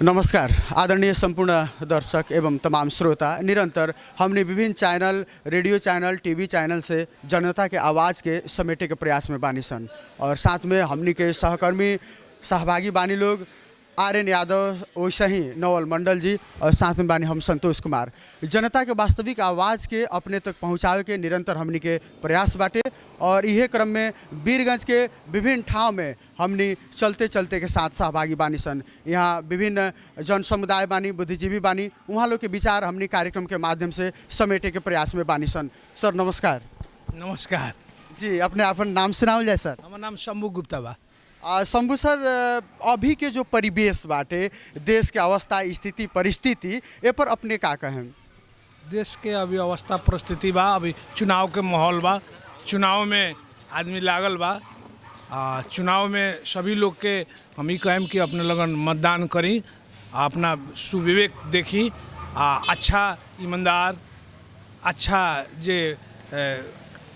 नमस्कार आदरणीय संपूर्ण दर्शक एवं तमाम श्रोता। निरंतर हमने विभिन्न channel, radio channel, TV channel से जनता के आवाज़ के समेटे के प्रयास में बानी सन और साथ में हमनी के सहकर्मी सहभागी बानी लोग आर्यन यादव, वैसे ही नवल मंडल जी और साथ में बानी हम संतोष कुमार। जनता के वास्तविक आवाज़ के अपने तक पहुँचावे के निरंतर हमनी के प्रयास बाटे और यह क्रम में वीरगंज के विभिन्न ठाव में हमनी चलते चलते के साथ सहभागी बानी सन। यहाँ विभिन्न जन समुदाय बानी, बुद्धिजीवी बानी, वहाँ लोग के विचार हमनी कार्यक्रम के माध्यम से समेटे के प्रयास में बानी सन। सर नमस्कार। नमस्कार जी, अपने अपन नाम सुनावल जाए सर। हमार नाम शंभू गुप्ता बा। शंभू सर, अभी के जो परिवेश बाटे, देश के अवस्था, स्थिति, परिस्थिति ए पर अपने का कहें? देश के अभी अवस्था परिस्थिति बा, अभी चुनाव के माहौल बा, चुनाव में आदमी लागल बा। चुनाव में सभी लोग के हम ही कहें कि अपने लगन मतदान करी, अपना सुविवेक देखी, अच्छा ईमानदार, अच्छा जे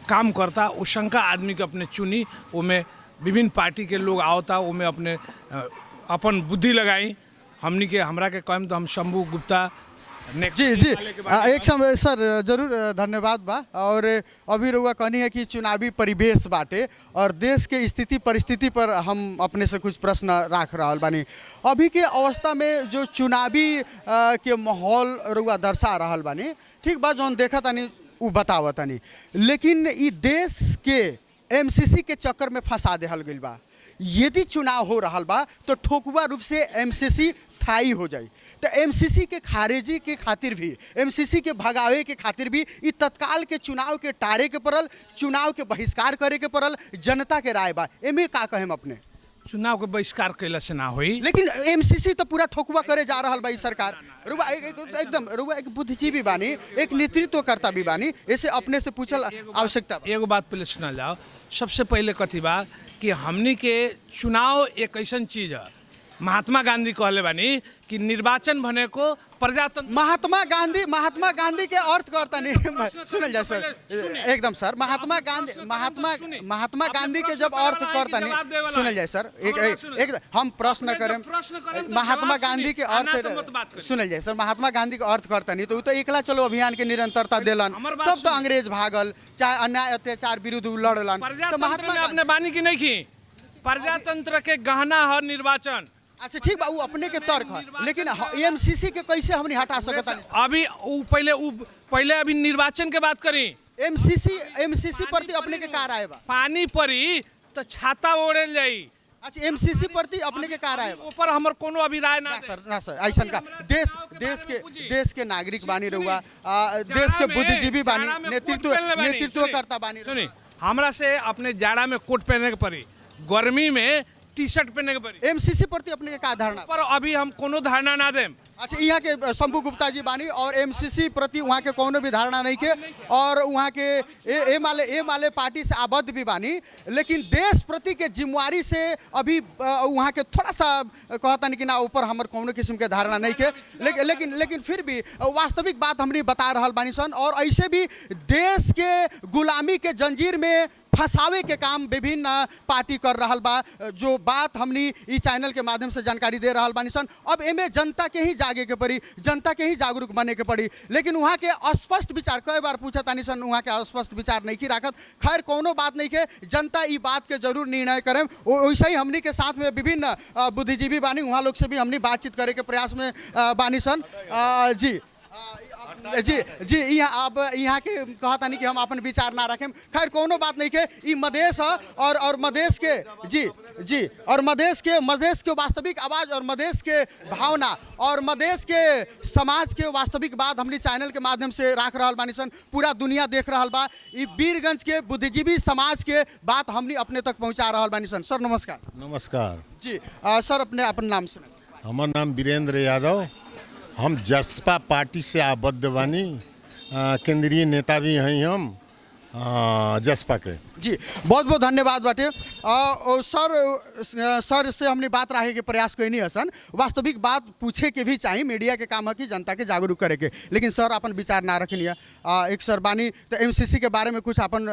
काम करता वो शंका आदमी के अपने चुनी। वो में विभिन्न पार्टी के लोग आवता, वो में अपने अपन बुद्धि लगाई। हमनी के हमरा के कहम तो हम शंभू गुप्ता जी एक समय सर जरूर धन्यवाद बा। और अभी रउआ कहनी है कि चुनावी परिवेश बाटे और देश के स्थिति परिस्थिति पर हम अपने से कुछ प्रश्न राख रहा बानी। अभी के अवस्था में जो चुनावी के माहौल रउआ दर्शा रहा बानी, ठीक बा, जौन देखा तानी उ बतावा तानी, लेकिन ई देश के एमसीसी के चक्कर में फंसा देहल गइल बा। यदि चुनाव हो रहा बा तो ठोकुआ रूप से एमसीसी ठाई हो जाए, तो एमसीसी के खारिजी के खातिर भी, एमसीसी के भगावे के खातिर भी ई तत्काल के चुनाव के टारे के पड़ल, चुनाव के बहिष्कार करे के पड़ल। जनता के राय बा, एमे का कहें अपने? चुनाव के बहिष्कार कैला से ना होई, लेकिन एमसीसी तो पूरा ठोकुआ करे जा रहा बा। सरकार रुआ एकदम रुआ एक बुद्धिजीवी बानी, एक नेतृत्वकर्ता भी बानी, ऐसे अपने से पूछल आवश्यकता। एगो बात पहले सुना जाओ। सबसे पहले कथी बा कि हमनी के चुनाव एक ऐसा चीज है, महात्मा गांधी कहले बानी कि निर्वाचन भने को प्रजातंत्र। महात्मा गांधी के अर्थ करता नहीं सुनल जाए सर, एकदम सर। महात्मा गांधी के जब अर्थ करता नहीं सुनल जाए सर, एक हम प्रश्न करें। महात्मा गांधी के अर्थ सुनल जाए सर, महात्मा गांधी के अर्थ करता नहीं तो एकला चलो अभियान के निरंतरता देलन, तब तो अंग्रेज भागल, चाहे अन्याय अत्याचार विरुद्ध लड़लन। तो महात्मा अपने बानी की नहीं की प्रजातंत्र के गहना है निर्वाचन। अच्छा ठीक बा, वो अपने के तर्क है, लेकिन एमसीसी के कैसे हमने हटा सकता? अभी पहले अभी निर्वाचन के बात करी। एमसीसी प्रति अपने के का राय बा? पानी पड़ी तो छाता ओढ़ल जाई। अच्छा, एमसीसी प्रति अपने के का राय बा? ऊपर हमर कोनो अभी राय ना सर, ना सर, ऐसा का देश के नागरिक बानी रहुआ, देश के बुद्धिजीवी बानी, नेतृत्वकर्ता बानी। सुनी, हमरा से अपने जाड़ा में कोट पहने के पड़ी, गर्मी में टी शर्ट पहने के पड़ी। एमसीसी प्रति अपने के का धारणा? पर अभी हम कोनो धारणा ना देम। अच्छा, यहाँ के शंभू गुप्ता जी बानी और एमसीसी प्रति वहाँ के कोनो भी धारणा नहीं के और वहाँ के ए माले पार्टी से आबद्ध भी बानी, लेकिन देश प्रति के जिम्मेवारी से अभी वहाँ के थोड़ा सा कहता नहीं कि ना ऊपर हमारे कोनो किस्म के धारणा नहीं के, लेकिन फिर भी वास्तविक बात हमने बता रहा बानी सन। और ऐसे भी देश के गुलामी के जंजीर में फंसावे के काम विभिन्न पार्टी कर रहा बा, जो बात हमनी इस चैनल के माध्यम से जानकारी दे रहा बानी सन। अब एमे जनता के ही जागे के पड़ी, जनता के ही जागरूक बने के पड़ी, लेकिन वहाँ के अस्पष्ट विचार कई बार पूछा तानी सन, वहाँ के अस्पष्ट विचार नहीं की राखत। खैर कोनो बात नहीं के, जनता ये बात के जरूर निर्णय करें। वैसे ही हमनी के साथ में विभिन्न बुद्धिजीवी बानी, वहाँ लोग से भी हमनी बातचीत करे के प्रयास में बानी सन। जी यहाँ अब यहाँ के कहता नहीं कि हम अपन विचार ना रखें। खैर कोनो बात नहीं के, ई मधेश है और मधेश के जी और मधेश के वास्तविक आवाज़ और मधेश के भावना और मधेश के समाज के वास्तविक बात हमनी चैनल के माध्यम से राख रहा बानी सन। पूरा दुनिया देख रहा बा, ई वीरगंज के बुद्धिजीवी समाज के बात हमनी अपने तक पहुँचा रहा बानी सन। सर नमस्कार। नमस्कार जी सर, अपने अपन नाम सुना। हमार नाम वीरेंद्र यादव, हम जसपा पार्टी से आबद्ध बानी, केंद्रीय नेता भी हैं हम जसपा के। जी बहुत बहुत धन्यवाद बाटे। और सर से हमने बात रहे के प्रयास कैनी हसन, वास्तविक बात पूछे के भी चाहिए, मीडिया के काम है कि जनता के जागरूक करे के, लेकिन सर अपन विचार ना रखनी। एक सर बानी तो एमसीसी के बारे में कुछ अपन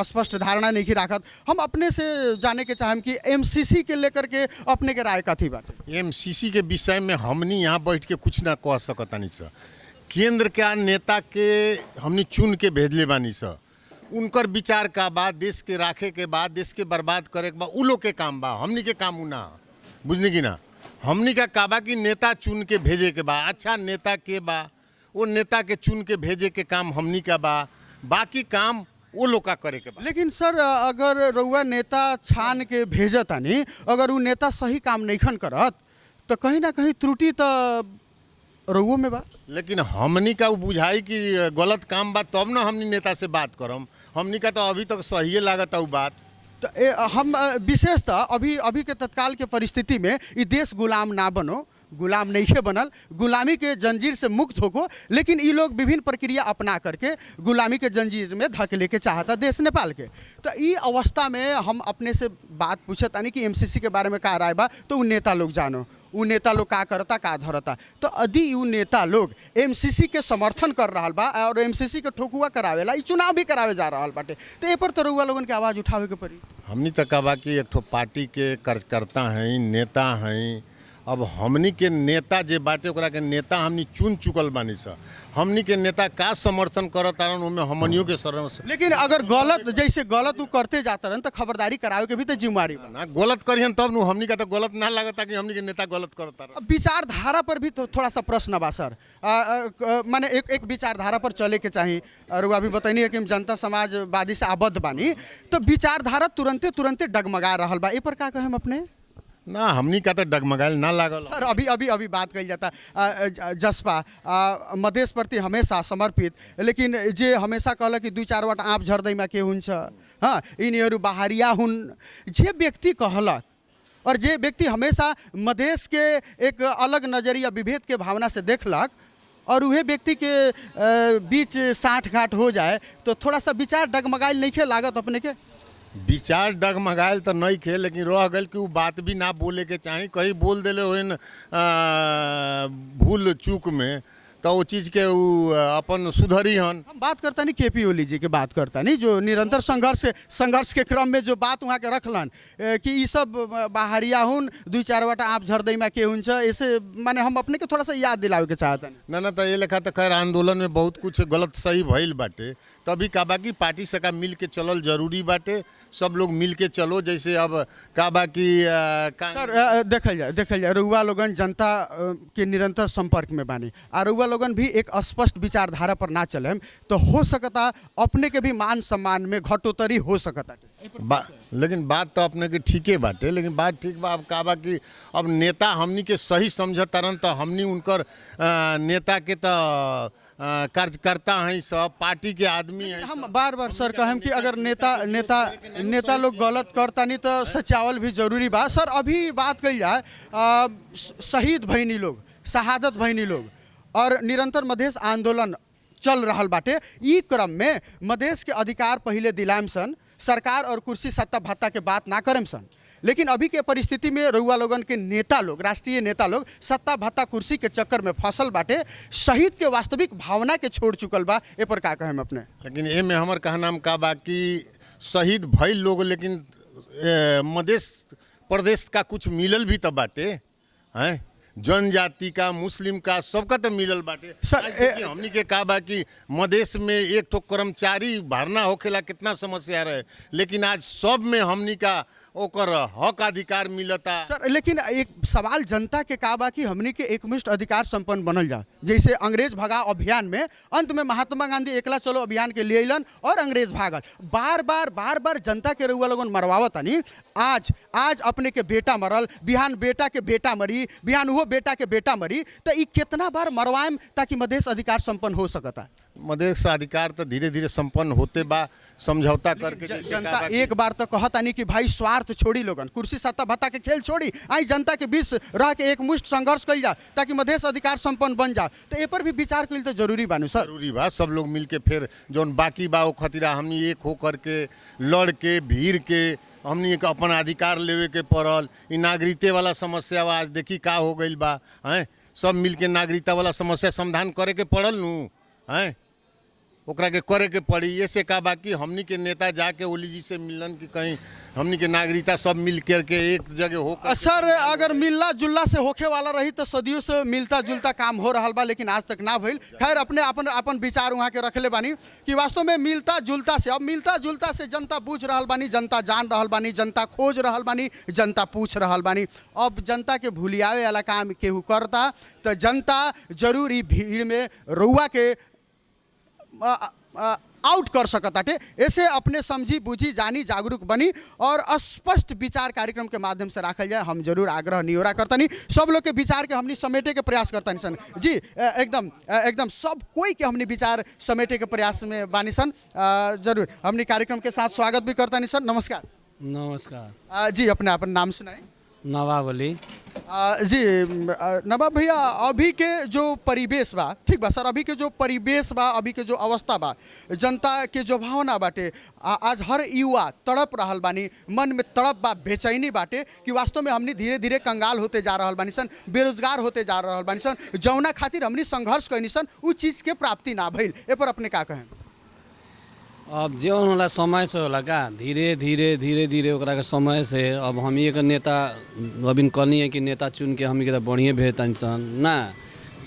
स्पष्ट धारणा नहीं राखत। हम अपने से जाने के चाहें कि एमसीसी के लेकर के अपने के राय कथी बाटे। एमसीसी के विषय में हमनी यहाँ बैठ के कुछ ना कह सकतानी सर। केंद्र के नेता के हमनी चुन के भेजले बानी सर, उनकर विचार का बाद देश के राखे के बाद देश के बर्बाद करे के बाद उ लोग के काम बा, हमनी के काम ना बुझने की ना। हमनी का काबा की नेता चुन के भेजे के बा, अच्छा नेता के बा वो नेता के चुन के भेजे के काम हमनी का बा, बाकी काम वो लोग का करे के बा। लेकिन सर अगर रउआ नेता छान के भेजतानी, अगर वो नेता सही काम नहीं करत तो कहीं ना कहीं त्रुटि तो रउओ में बा। लेकिन हमनी का बुझाई कि गलत काम बा तब ना हमनी नेता से बात करम। हमनी का तो अभी तक सही लागत है बात। तो हम विशेषतः अभी के तत्काल के परिस्थिति में ये देश गुलाम ना बनो, गुलाम नहीं है बनल, गुलामी के जंजीर से मुक्त होको, लेकिन ये लोग विभिन्न प्रक्रिया अपना करके गुलामी के जंजीर में धकेले के चाहता देश नेपाल के। तो ये अवस्था में हम अपने से बात पूछत आनी कि एमसीसी के बारे में का राय बा, तो उ नेता लोग जानो उ नेता लोग का करता का धरता। तो यदि उ नेता लोग एमसीसी के समर्थन कर रहा बा और एमसीसी के ठोकुआ करावेला, चुनाव भी करावे जा रहा बाटे, तो ए पर तो रउआ लोगन के आवाज़ उठावे के पड़ी। हमनी तक बा कि एक ठो पार्टी के कार्यकर्ता हैं, नेता हैं। अब हमनी के नेता जे बाटे ओकरा के नेता हमनी चुन चुकल बानी सर। हमनी के नेता का समर्थन करत तारन उनमें हमनियों के शरण से। लेकिन अगर गलत जैसे गलत वो करते जाता रहन तो खबरदारी करावे के भी तो जिम्मेवारी बा ना। गलत करियन तब नु हमनी का तो गलत ना लगता कि हमनी के नेता गलत करत तारन। विचारधारा पर भी तो थोड़ा सा प्रश्न बा सर। माने एक विचारधारा पर चले के चाहिए। और वो अभी बताइनी है कि हम जनता समाजवादी से आबद्ध बानी, तो विचारधारा तुरंते डगमगा रहा बा, ए पर का कहें अपने ना। हमनी का तो डगमगाइल ना लागल सर। अभी बात कही जाता जसपा मधेश प्रति हमेशा समर्पित, लेकिन जे हमेशा कहला कि 2-4 वाट आप झरदैमा के हुन्छ, हाँ यिनीहरू बाहरिया हुन्, जे व्यक्ति कहलक और जे व्यक्ति हमेशा मधेश के एक अलग नजरिया विभेद के भावना से देखलक और वह व्यक्ति के बीच साँठ-गाँठ हो जाए तो थोड़ा सा विचार डगमगाइल नहीं खे लागत अपने के। विचार डगमगाइल तो नहीं खे, लेकिन रह गल कि वो बात भी ना बोले के चाही। कहीं बोल दिले हो भूल चूक में तो वो चीज़ के वो अपन सुधरी हन। हम बात करता नहीं केपी ओली जी के बात करता नहीं, जो निरंतर संघर्ष के क्रम में जो बात वहाँ के रखलन कि ये सब बाहरिया हुन 2-4 वाट आप झरदैमा के हुन्छ, ऐसे माने हम अपने के थोड़ा सा याद दिलावे के चाहता ना। ना तो ये लेखा तो खैर आंदोलन में बहुत कुछ गलत सही भइल बाटे, तभी का बाकी पार्टी से का मिल के चलल जरूरी बाटे। सब लोग मिल के चलो, जैसे अब का बाकी सर देखल जाए रउआ लोगन जनता के निरंतर संपर्क में बानी और रउआ लोगन भी एक स्पष्ट विचारधारा पर ना चले तो हो सकता अपने के भी मान सम्मान में घटोतरी हो सकता। लेकिन बात तो अपने के ठीके बाटे, लेकिन बात ठीक बा। अब का बा कि अब नेता हमनी के सही समझ तरन तो हमनी उनकर नेता के तो कार्यकर्ता हैं, सब पार्टी के आदमी हैं। हम बार सर कहें कि अगर नेता लोग गलत करता नहीं तो सचावल भी जरूरी बा। सर अभी बात कही जाए शहीद भइनी लोग, शहादत भइनी लोग और निरंतर मधेश आंदोलन चल रहा बाटे, ई क्रम में मधेश के अधिकार पहले दिलाम सन, सरकार और कुर्सी सत्ता भत्ता के बात ना करें सन। लेकिन अभी के परिस्थिति में रउआ लोगन के नेता लोग, राष्ट्रीय नेता लोग सत्ता भत्ता कुर्सी के चक्कर में फसल बाटे, शहीद के वास्तविक भावना के छोड़ चुकल बा। ए पर का कहें अपने। लेकिन ए में हमर कहनाम का बा कि शहीद भइल लोग, लेकिन मधेश प्रदेश का कुछ मिलल भी तो बाटे हैं, जनजाति का, मुस्लिम का, सबका तो मिलल बाटे। सर हमनी के का बा कि मधेश में एक ठो कर्मचारी भरना होखेला कितना समस्या रहे, लेकिन आज सब में हमनी का ओकर हक अधिकार मिलता। सर लेकिन एक सवाल जनता के का बा कि हमनी के एकमुष्ट अधिकार संपन्न बनल जा। जैसे अंग्रेज भगाओ अभियान में अंत में महात्मा गांधी एकला चलो अभियान के लिए अलन और अंग्रेज भागल। बार बार जनता के रउआ लोगन मरवावत नहीं। आज अपने के बेटा मरल, बिहान बेटा के बेटा मरी, बिहान वो बेटा के बेटा मरी, तो ये कितना बार मरवाएम ताकि मधेश अधिकार संपन्न हो सकता। मधेश अधिकार तो धीरे धीरे संपन्न होते बा समझौता करके जैसे जनता कहा बा एक बार तो कहता नहीं कि भाई स्वार्थ छोड़ी लोगन, कुर्सी सत्ता भत्ता के खेल छोड़ी, आई जनता के बीच रह के एक मुष्ट संघर्ष कल जा ताकि मधेश अधिकार संपन्न बन जा। तो ए पर भी विचार कल तो जरूरी बानू सर। जरूरी बा सब लोग मिल के फिर जौन बाकी बा वो खतिरा हमनी एक हो करके लड़ के भीड़ के हमनी के अपन अधिकार लेवे के पड़ल। इ नागरिकते वाला समस्या बा, आज देखी का हो गई बा हैं, सब मिल के नागरिकता वाला समस्या समाधान करे के पड़ल नू हैं, ओकरा के करे के पड़ी। ये से का बाकी हमनी के नेता जाके ओली जी से मिलन कि कहीं हमनी के नागरिकता सब मिल करके एक जगह हो सर अगर मिलना जुलना से होखे वाला रही तो सदियों से मिलता जुलता काम हो रहा बा, लेकिन आज तक ना भइल। खैर अपने अपन अपन विचार वहाँ के रखले बानी कि वास्तव में मिलता जुलता से, अब मिलता जुलता से जनता बूझ रहा बानी, जनता जान रहा बानी, जनता खोज रहा बानी, जनता पूछ रहा बानी। अब जनता के भूलियावे वाला काम केहू करता तो जनता जरूर ही भीड़ में रउआ के आउट कर सकताटे। ऐसे अपने समझी बुझी जानी जागरूक बनी और स्पष्ट विचार कार्यक्रम के माध्यम से रखल जाए, हम जरूर आग्रह नियोरा करतनी। सब लोग के विचार के हमनी समेटे के प्रयास करतनी सन जी, एकदम एकदम सब कोई के हमनी विचार समेटे के प्रयास में बानी सन। जरूर हमनी कार्यक्रम के साथ स्वागत भी करतनी सन। नमस्कार। नमस्कार जी अपने अपन नाम सुनाए। नवाब अली। जी नवाब भैया, अभी के जो परिवेश बा, ठीक बा सर, अभी के जो परिवेश बा, अभी के जो अवस्था बा, जनता के जो भावना बाटे, आज हर युवा तड़प रहल बानी, मन में तड़प बा, बेचैनी बाटे कि वास्तव में हमनी धीरे धीरे कंगाल होते जा रहल बानी सन, बेरोजगार होते जा रहल बानी सन, जौना खातिर हमनी संघर्ष कैनी सन उ चीज़ के प्राप्ति ना भइल। ए पर अपने का कहें? अब जौन होला समय से होला का, धीरे धीरे धीरे धीरे ओकरा के समय से अब हम एक नेता अभी कहनी है कि नेता चुन के हमी के बढ़िया भेजतनी सन ना,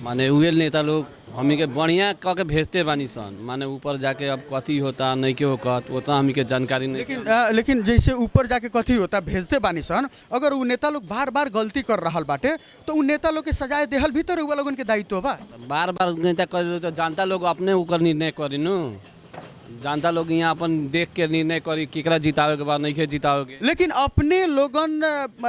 माने उहे नेता लोग हमी के बढ़िया क के भेजते बानी सन, माने ऊपर जाके अब कथी होता नहीं के होकत उतना हमी के जानकारी नहीं। लेकिन जैसे ऊपर जाके कथी होता भेजते बानी सन, अगर वो नेता लोग बार बार गलती कर रहा बाटे तो उ नेता लोग के सजाए देहल भी तो रउआ लोगन के दायित्व बा। बार बार नेता कर तो जनता लोग अपने ऊपर निर्णय करी नु, जनता लोग यहाँ अपन देख के निर्णय करी केकरा जितावे के बाद नहीं के जितावे के। लेकिन अपने लोगन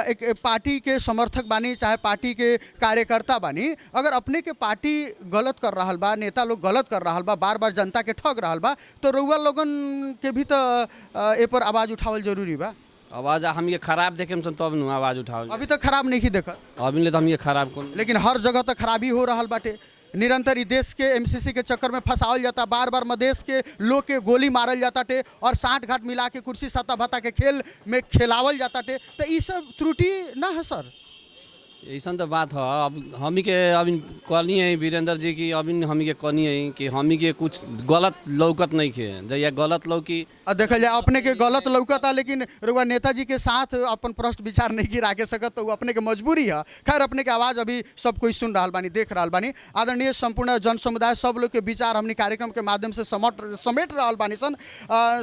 एक पार्टी के समर्थक बानी चाहे पार्टी के कार्यकर्ता बानी, अगर अपने के पार्टी गलत कर रहा बा, नेता लोग गलत कर रहा बा, बार बार जनता के ठग रहा बा, तो रउआ लोगन के भी तो ए पर आवाज़ उठावल जरूरी बा। आवाज हम ये खराब देखे तब नु आवाज उठाओ। अभी तक खराब नहीं देखा, अभी ले तो हम ये खराब कौन, लेकिन हर जगह तो खराबी हो रहा बाटे। निरंतर देश के एमसीसी के चक्कर में फंसावल जाता, बार बार मधेश के लोग के गोली मारल जाता टे और साठ घाट मिला के कुर्सी सत्ता भत्ता के खेल में खेलावल जाता टे, तो ये सब त्रुटि ना है सर? ऐसा तो बात है। अब हमी के अभी कहनी है वीरेंद्र जी की, अभी हमी के कहनी है कि हमी के कुछ गलत लौकत नहीं खे, जैया गलत लौकी देखल जाए अपने के गलत लौकता, लेकिन रुआ नेताजी के साथ अपन प्रश्न विचार नहीं गिरा के सकत, तो अपने के मजबूरी है। खैर अपने के आवाज़ अभी सब कोई सुन रहा बानी, देख रहा बानी। आदरणीय संपूर्ण जन समुदाय सब लोग के विचार हमनी कार्यक्रम के माध्यम से समेट रहा बानी सन।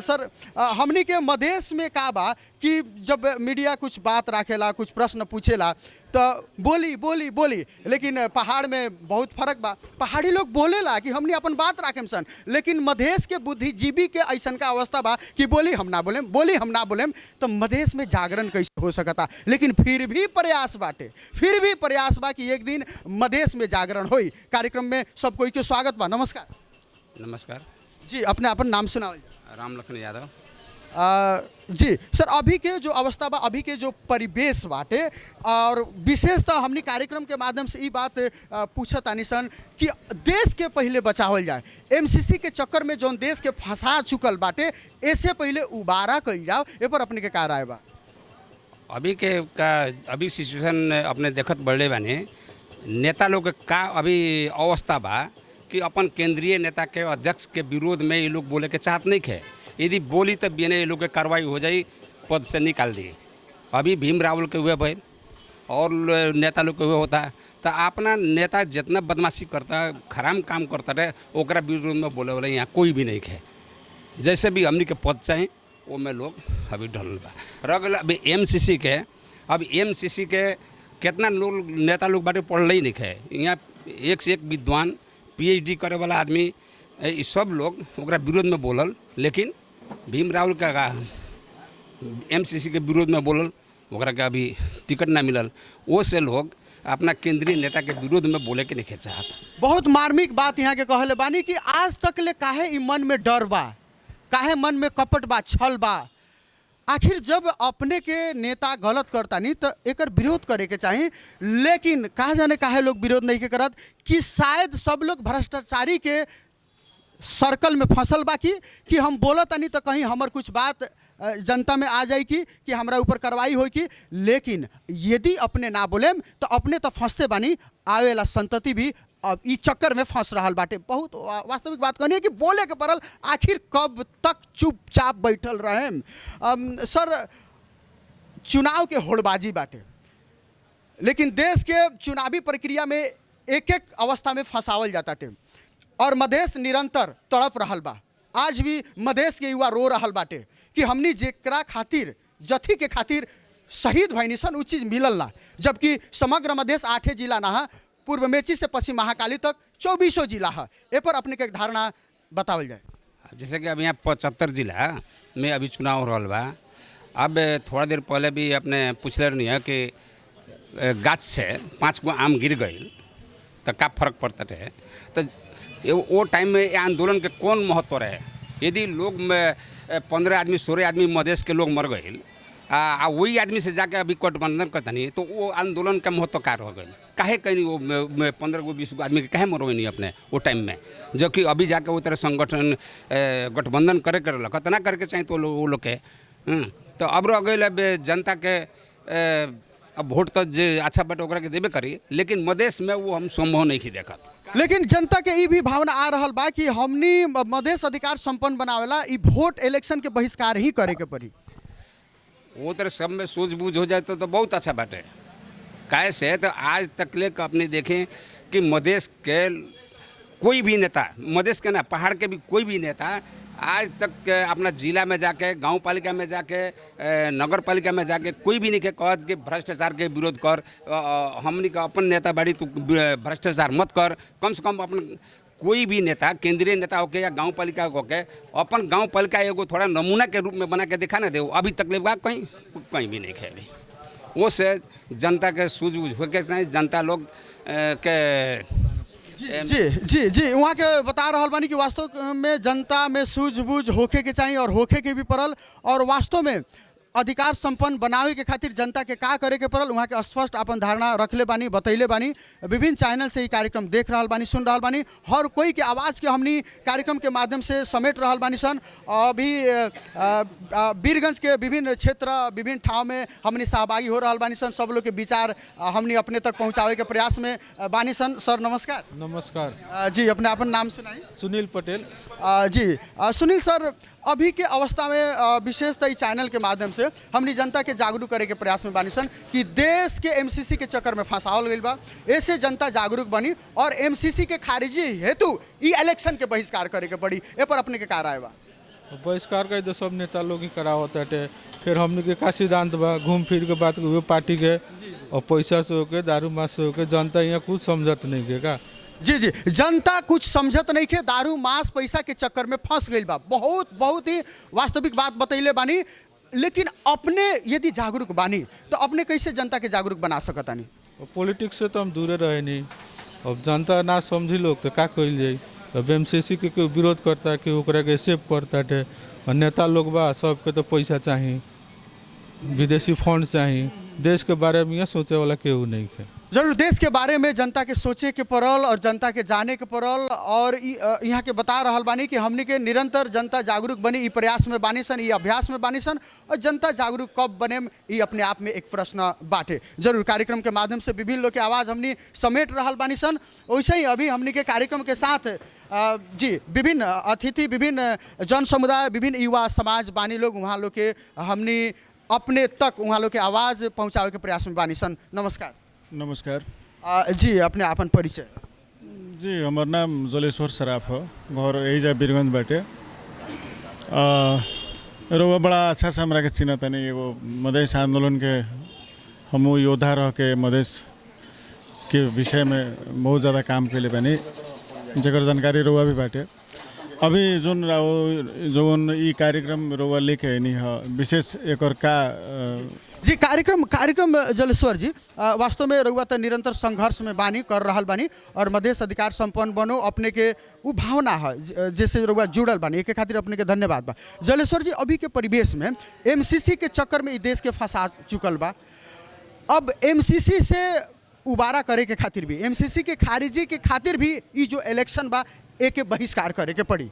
सर हमनी के मधेश में का बा कि जब मीडिया कुछ बात राखेला, कुछ प्रश्न पूछेला तो बोली बोली बोली, लेकिन पहाड़ में बहुत फर्क बा। पहाड़ी लोग बोलेला कि हमनी अपन बात राखेम सन, लेकिन मधेश के बुद्धिजीवी के ऐसन का अवस्था बा कि बोली हम ना बोलेम, बोली हम ना बोलेम, तो मधेश में जागरण कैसे हो सकता? लेकिन फिर भी प्रयास बाटे, फिर भी प्रयास बा कि एक दिन मधेश में जागरण होई। कार्यक्रम में सब कोई के स्वागत बा। नमस्कार। नमस्कार जी अपने अपन नाम सुनाओ। राम लखन यादव। जी सर, अभी के जो अवस्था बा, अभी के जो परिवेश बाटे, और विशेषतः हमनी कार्यक्रम के माध्यम से ये बात पूछत आनी सन कि देश के पहले बचावल जाए। एमसीसी के चक्कर में जौन देश के फंसा चुकल बाटे, ऐसे पहले उबारा कल जाओ, ए पर अपने के का राय बा? अभी सिचुएशन अपने देखत बढ़ले बाने, नेता लोग का अभी अवस्था बा कि अपन केंद्रीय नेता के अध्यक्ष के विरोध में ये लोग बोले के चाहत नहीं खे। यदि बोली तो बिना ये लोग के कार्रवाई हो जाए, पद से निकाल दिए। अभी भीम रावल के हुए भाई और नेता लोग के हुए होता, तो अपना नेता जितना बदमाशी करता, खराब काम करता रहे, ओकरा विरोध में बोले वाला यहाँ कोई भी नहीं है। जैसे भी हमनी के पद चाहे वो में लोग अभी ढल बा। रह गया अभी एमसीसी के, अब एमसीसी के कितना लोग नेता लोग बाटे पढ़ले ही नहीं है। यहाँ एक से एक विद्वान पीएचडी करे वाला आदमी ये सब लोग ओकरा विरोध में बोलल, लेकिन भीम रावल का एमसीसी के विरोध में बोलल, ओकरा के अभी टिकट ना मिलल। वो से लोग अपना केंद्रीय नेता के विरोध में बोले के नहीं चाहत। बहुत मार्मिक बात यहाँ के कहले बानी कि आज तक ले काहे ई मन में डर बा, काहे मन में कपट बा, छल बा। आखिर जब अपने के नेता गलत करता नहीं तो एकर विरोध करे के चाहिए, लेकिन कहा जाने काहे लोग विरोध नहीं के करत कि शायद सब लोग भ्रष्टाचारी के सर्कल में फंसल बा कि हम बोलत नहीं तो कहीं हमार कुछ बात जनता में आ जाए कि हमारा ऊपर कार्रवाई हो कि। लेकिन यदि अपने ना बोलेम तो अपने तो फंसते बानी, आवेला संतति भी अब ई चक्कर में फंस रहा बाटे। बहुत वास्तविक बात कहनी है कि बोले के पड़ल, आखिर कब तक चुपचाप बैठल रहें। सर, चुनाव के होड़बाजी बाटे, लेकिन देश के चुनावी प्रक्रिया में एक एक अवस्था में फंसावल जाता टे और मधेश निरंतर तड़प रहल बा। आज भी मधेश के युवा रो रहल बाटे कि हमनी जेकरा खातिर जथी के खातिर शहीद भइनी सन उ चीज़ मिलल ना, जबकि समग्र मधेश 8 जिला ना है, पूर्व मेची से पश्चिम महाकाली तक 24 जिला है। ए पर अपने के धारणा बतावल जाए। जैसे कि अब यहाँ 75 जिला में अभी चुनाव हो रहा बा। अब थोड़ा देर पहले भी अपने पूछले नहीं है कि गाछ से 5 गो आम गिर गई तो का फर्क पड़ता है। तो वो टाइम में ये आंदोलन के कौन महत्व रहे? यदि लोग में 15 आदमी 16 आदमी मधेश के लोग मर गए वही आदमी से जाके अभी गठबंधन करता नहीं तो वो आंदोलन का महत्व का रह गई? काहे कहीं वो 15 गो 20 गो आदमी के काहे मरवे नहीं अपने वो टाइम में, जबकि अभी जाके वो तरह संगठन गठबंधन करे कर ना करके चाहिए तो वो लोग के। तो अब रह गए जनता के अब वोट तो जो अच्छा बट ओकरा के देबे करी, लेकिन मधेश में वो हम संभव नहीं देखत। लेकिन जनता के ई भी भावना आ रहा बा कि हमनी मधेश अधिकार संपन्न बनावेला ई वोट इलेक्शन के बहिष्कार ही करे के पड़ी। वो तरह सब में सूझबूझ हो जाए तो बहुत अच्छा बात है। कैसे तो आज तक ले अपने देखें कि मधेश के कोई भी नेता, मधेश के ना पहाड़ के भी कोई भी नेता आज तक अपना जिला में जाके, गांव पालिका में जाके, नगर पालिका में जाके कोई भी नहीं के कहत कि भ्रष्टाचार के विरोध कर, हमनी का अपन नेता बाड़ी तू भ्रष्टाचार मत कर। कम से कम अपन कोई भी नेता, केंद्रीय नेता होके या गांव पालिका होके अपन गांव पालिका एगो थोड़ा नमूना के रूप में बना के दिखा ना दे। अभी तक ले कहीं भी नहीं खेली। वो से जनता के सूझबूझ होके चाहिए, जनता लोग के जी जी जी वहाँ के बता रहा बानी कि वास्तव में जनता में सूझबूझ होके के चाहिए और होके के भी पड़ल, और वास्तव में अधिकार संपन्न बनावे के खातिर जनता के का करे के पड़ल वहाँ के स्पष्ट अपन धारणा रखले बानी, बतैले बानी। विभिन्न चैनल से ये कार्यक्रम देख रहा बानी, सुन रहा बानी, हर कोई के आवाज़ के हमनी कार्यक्रम के माध्यम से समेट रहा बानी सन। अभी वीरगंज के विभिन्न क्षेत्र, विभिन्न ठाव में हमनी सहभागी हो रहा बानी सन। सब लोग के विचार हमनी अपने तक पहुँचावे के प्रयास में बानी सन। सर नमस्कार। नमस्कार जी, अपने अपन नाम सुनाई। सुनील पटेल। जी सुनील सर, अभी के अवस्था में विशेषतः इस चैनल के माध्यम से हमनी जनता के जागरूक करे के प्रयास में बानी सन कि देश के एमसीसी के चक्कर में फंसावल गई बा। ऐसे जनता जागरूक बनी और एमसीसी के खारिजी हेतु ई इलेक्शन के बहिष्कार करे के पड़ी। ए पर अपने के का राय बा? बहिष्कार का तो सब नेता लोग ही करावत है। फिर हमने के का सिद्धांत बा, घूम फिर के बात पार्टी के और पैसा से होके, दारू मास से होके, जनता यहाँ कुछ समझत नहीं के का। जी जी, जनता कुछ समझत नहीं के, दारू मांस पैसा के चक्कर में फंस गई बा। बहुत ही वास्तविक बात बतैले बानी। लेकिन अपने यदि जागरूक बानी तो अपने कैसे जनता के जागरूक बना सकतानी? पॉलिटिक्स से तो हम दूरे रहे नहीं। अब जनता ना समझी लोग तो का कइल जाई। अब एमसीसी के कोई विरोध करता है कि ओकरा के सेव करता है, और नेता लोग बा सबके तो पैसा चाहिए, विदेशी फंड चाहिए। देश के बारे में यह सोचे वाला केहू नहीं है। जरूर देश के बारे में जनता के सोचे के पड़ल और जनता के जाने के पड़ल, और यहाँ के बता रहा बानी कि हमने के निरंतर जनता जागरूक बनी, ई प्रयास में बानी सन, ई अभ्यास में बानी सन। और जनता जागरूक कब बने ई अपने आप में एक प्रश्न बाटे। जरूर कार्यक्रम के माध्यम से विभिन्न लोग के आवाज़ हमने समेट रहा बानी सन। वैसे ही अभी हमने के कार्यक्रम के साथ जी विभिन्न अतिथि, विभिन्न जन समुदाय, विभिन्न युवा समाज बानी लोग, वहाँ लोग के हमने अपने तक वहाँ लोग के आवाज़ पहुँचावे के प्रयास में बानी सन। नमस्कार। नमस्कार जी, अपने आपन परिचय। जी, हमार नाम जलेश्वर सराफ हो, घर एजा वीरगंज बाटे। रोवा बड़ा अच्छा से हमरा के चिन्ह तनी एगो मधेश आंदोलन के हम योद्धा रह के मधेश के विषय में बहुत ज़्यादा काम कैले बानी, जकर जानकारी रोवा भी बाटे। अभी जोन ई कार्यक्रम रोवा लेके नहीं है विशेष एक और का जी कार्यक्रम जलेश्वर जी वास्तव में रउआ तो निरंतर संघर्ष में बानी कर रहल बानी और मधेश अधिकार संपन्न बनो अपने के उ भावना है जैसे रउआ जुड़ल बानी एक खातिर अपने के धन्यवाद बा। जलेश्वर जी अभी के परिवेश में एमसीसी के चक्कर में देश के फंसा चुकल बा। अब एमसीसी से उबारा करे के खातिर भी एमसीसी के खारिजी के खातिर भी ई जो इलेक्शन बा एक बहिष्कार करे के पड़ी।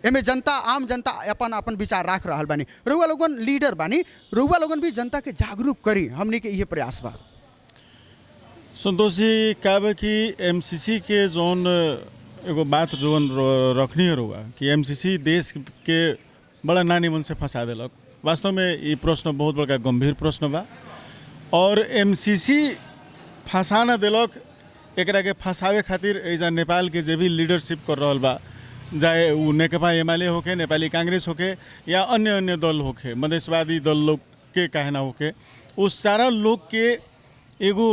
एमे जनता आम जनता अपन विचार राख रहा बानी। रउआ लोगन लीडर बानी, रउआ लोगन भी जनता के जागरूक करी, हमनी के ये प्रयास बा। संतोष जी का बा कि एमसीसी के जोन एगो बात जोन रखनी है रउआ कि एमसीसी देश के बड़ा नानी मन से फंसा दिलक। वास्तव में ये प्रश्न बहुत बड़ा गंभीर प्रश्न बा और एमसीसी फंसा न दिलक एकरा के फंसावे खातिर एजा नेपाल के जे भी लीडरशिप कर रहल बा चाहे वो नेकपा एमाले होके नेपाली कांग्रेस होके या अन्य दल होके मधेशवादी दल लोग के कहना होके उस सारा लोग के एगो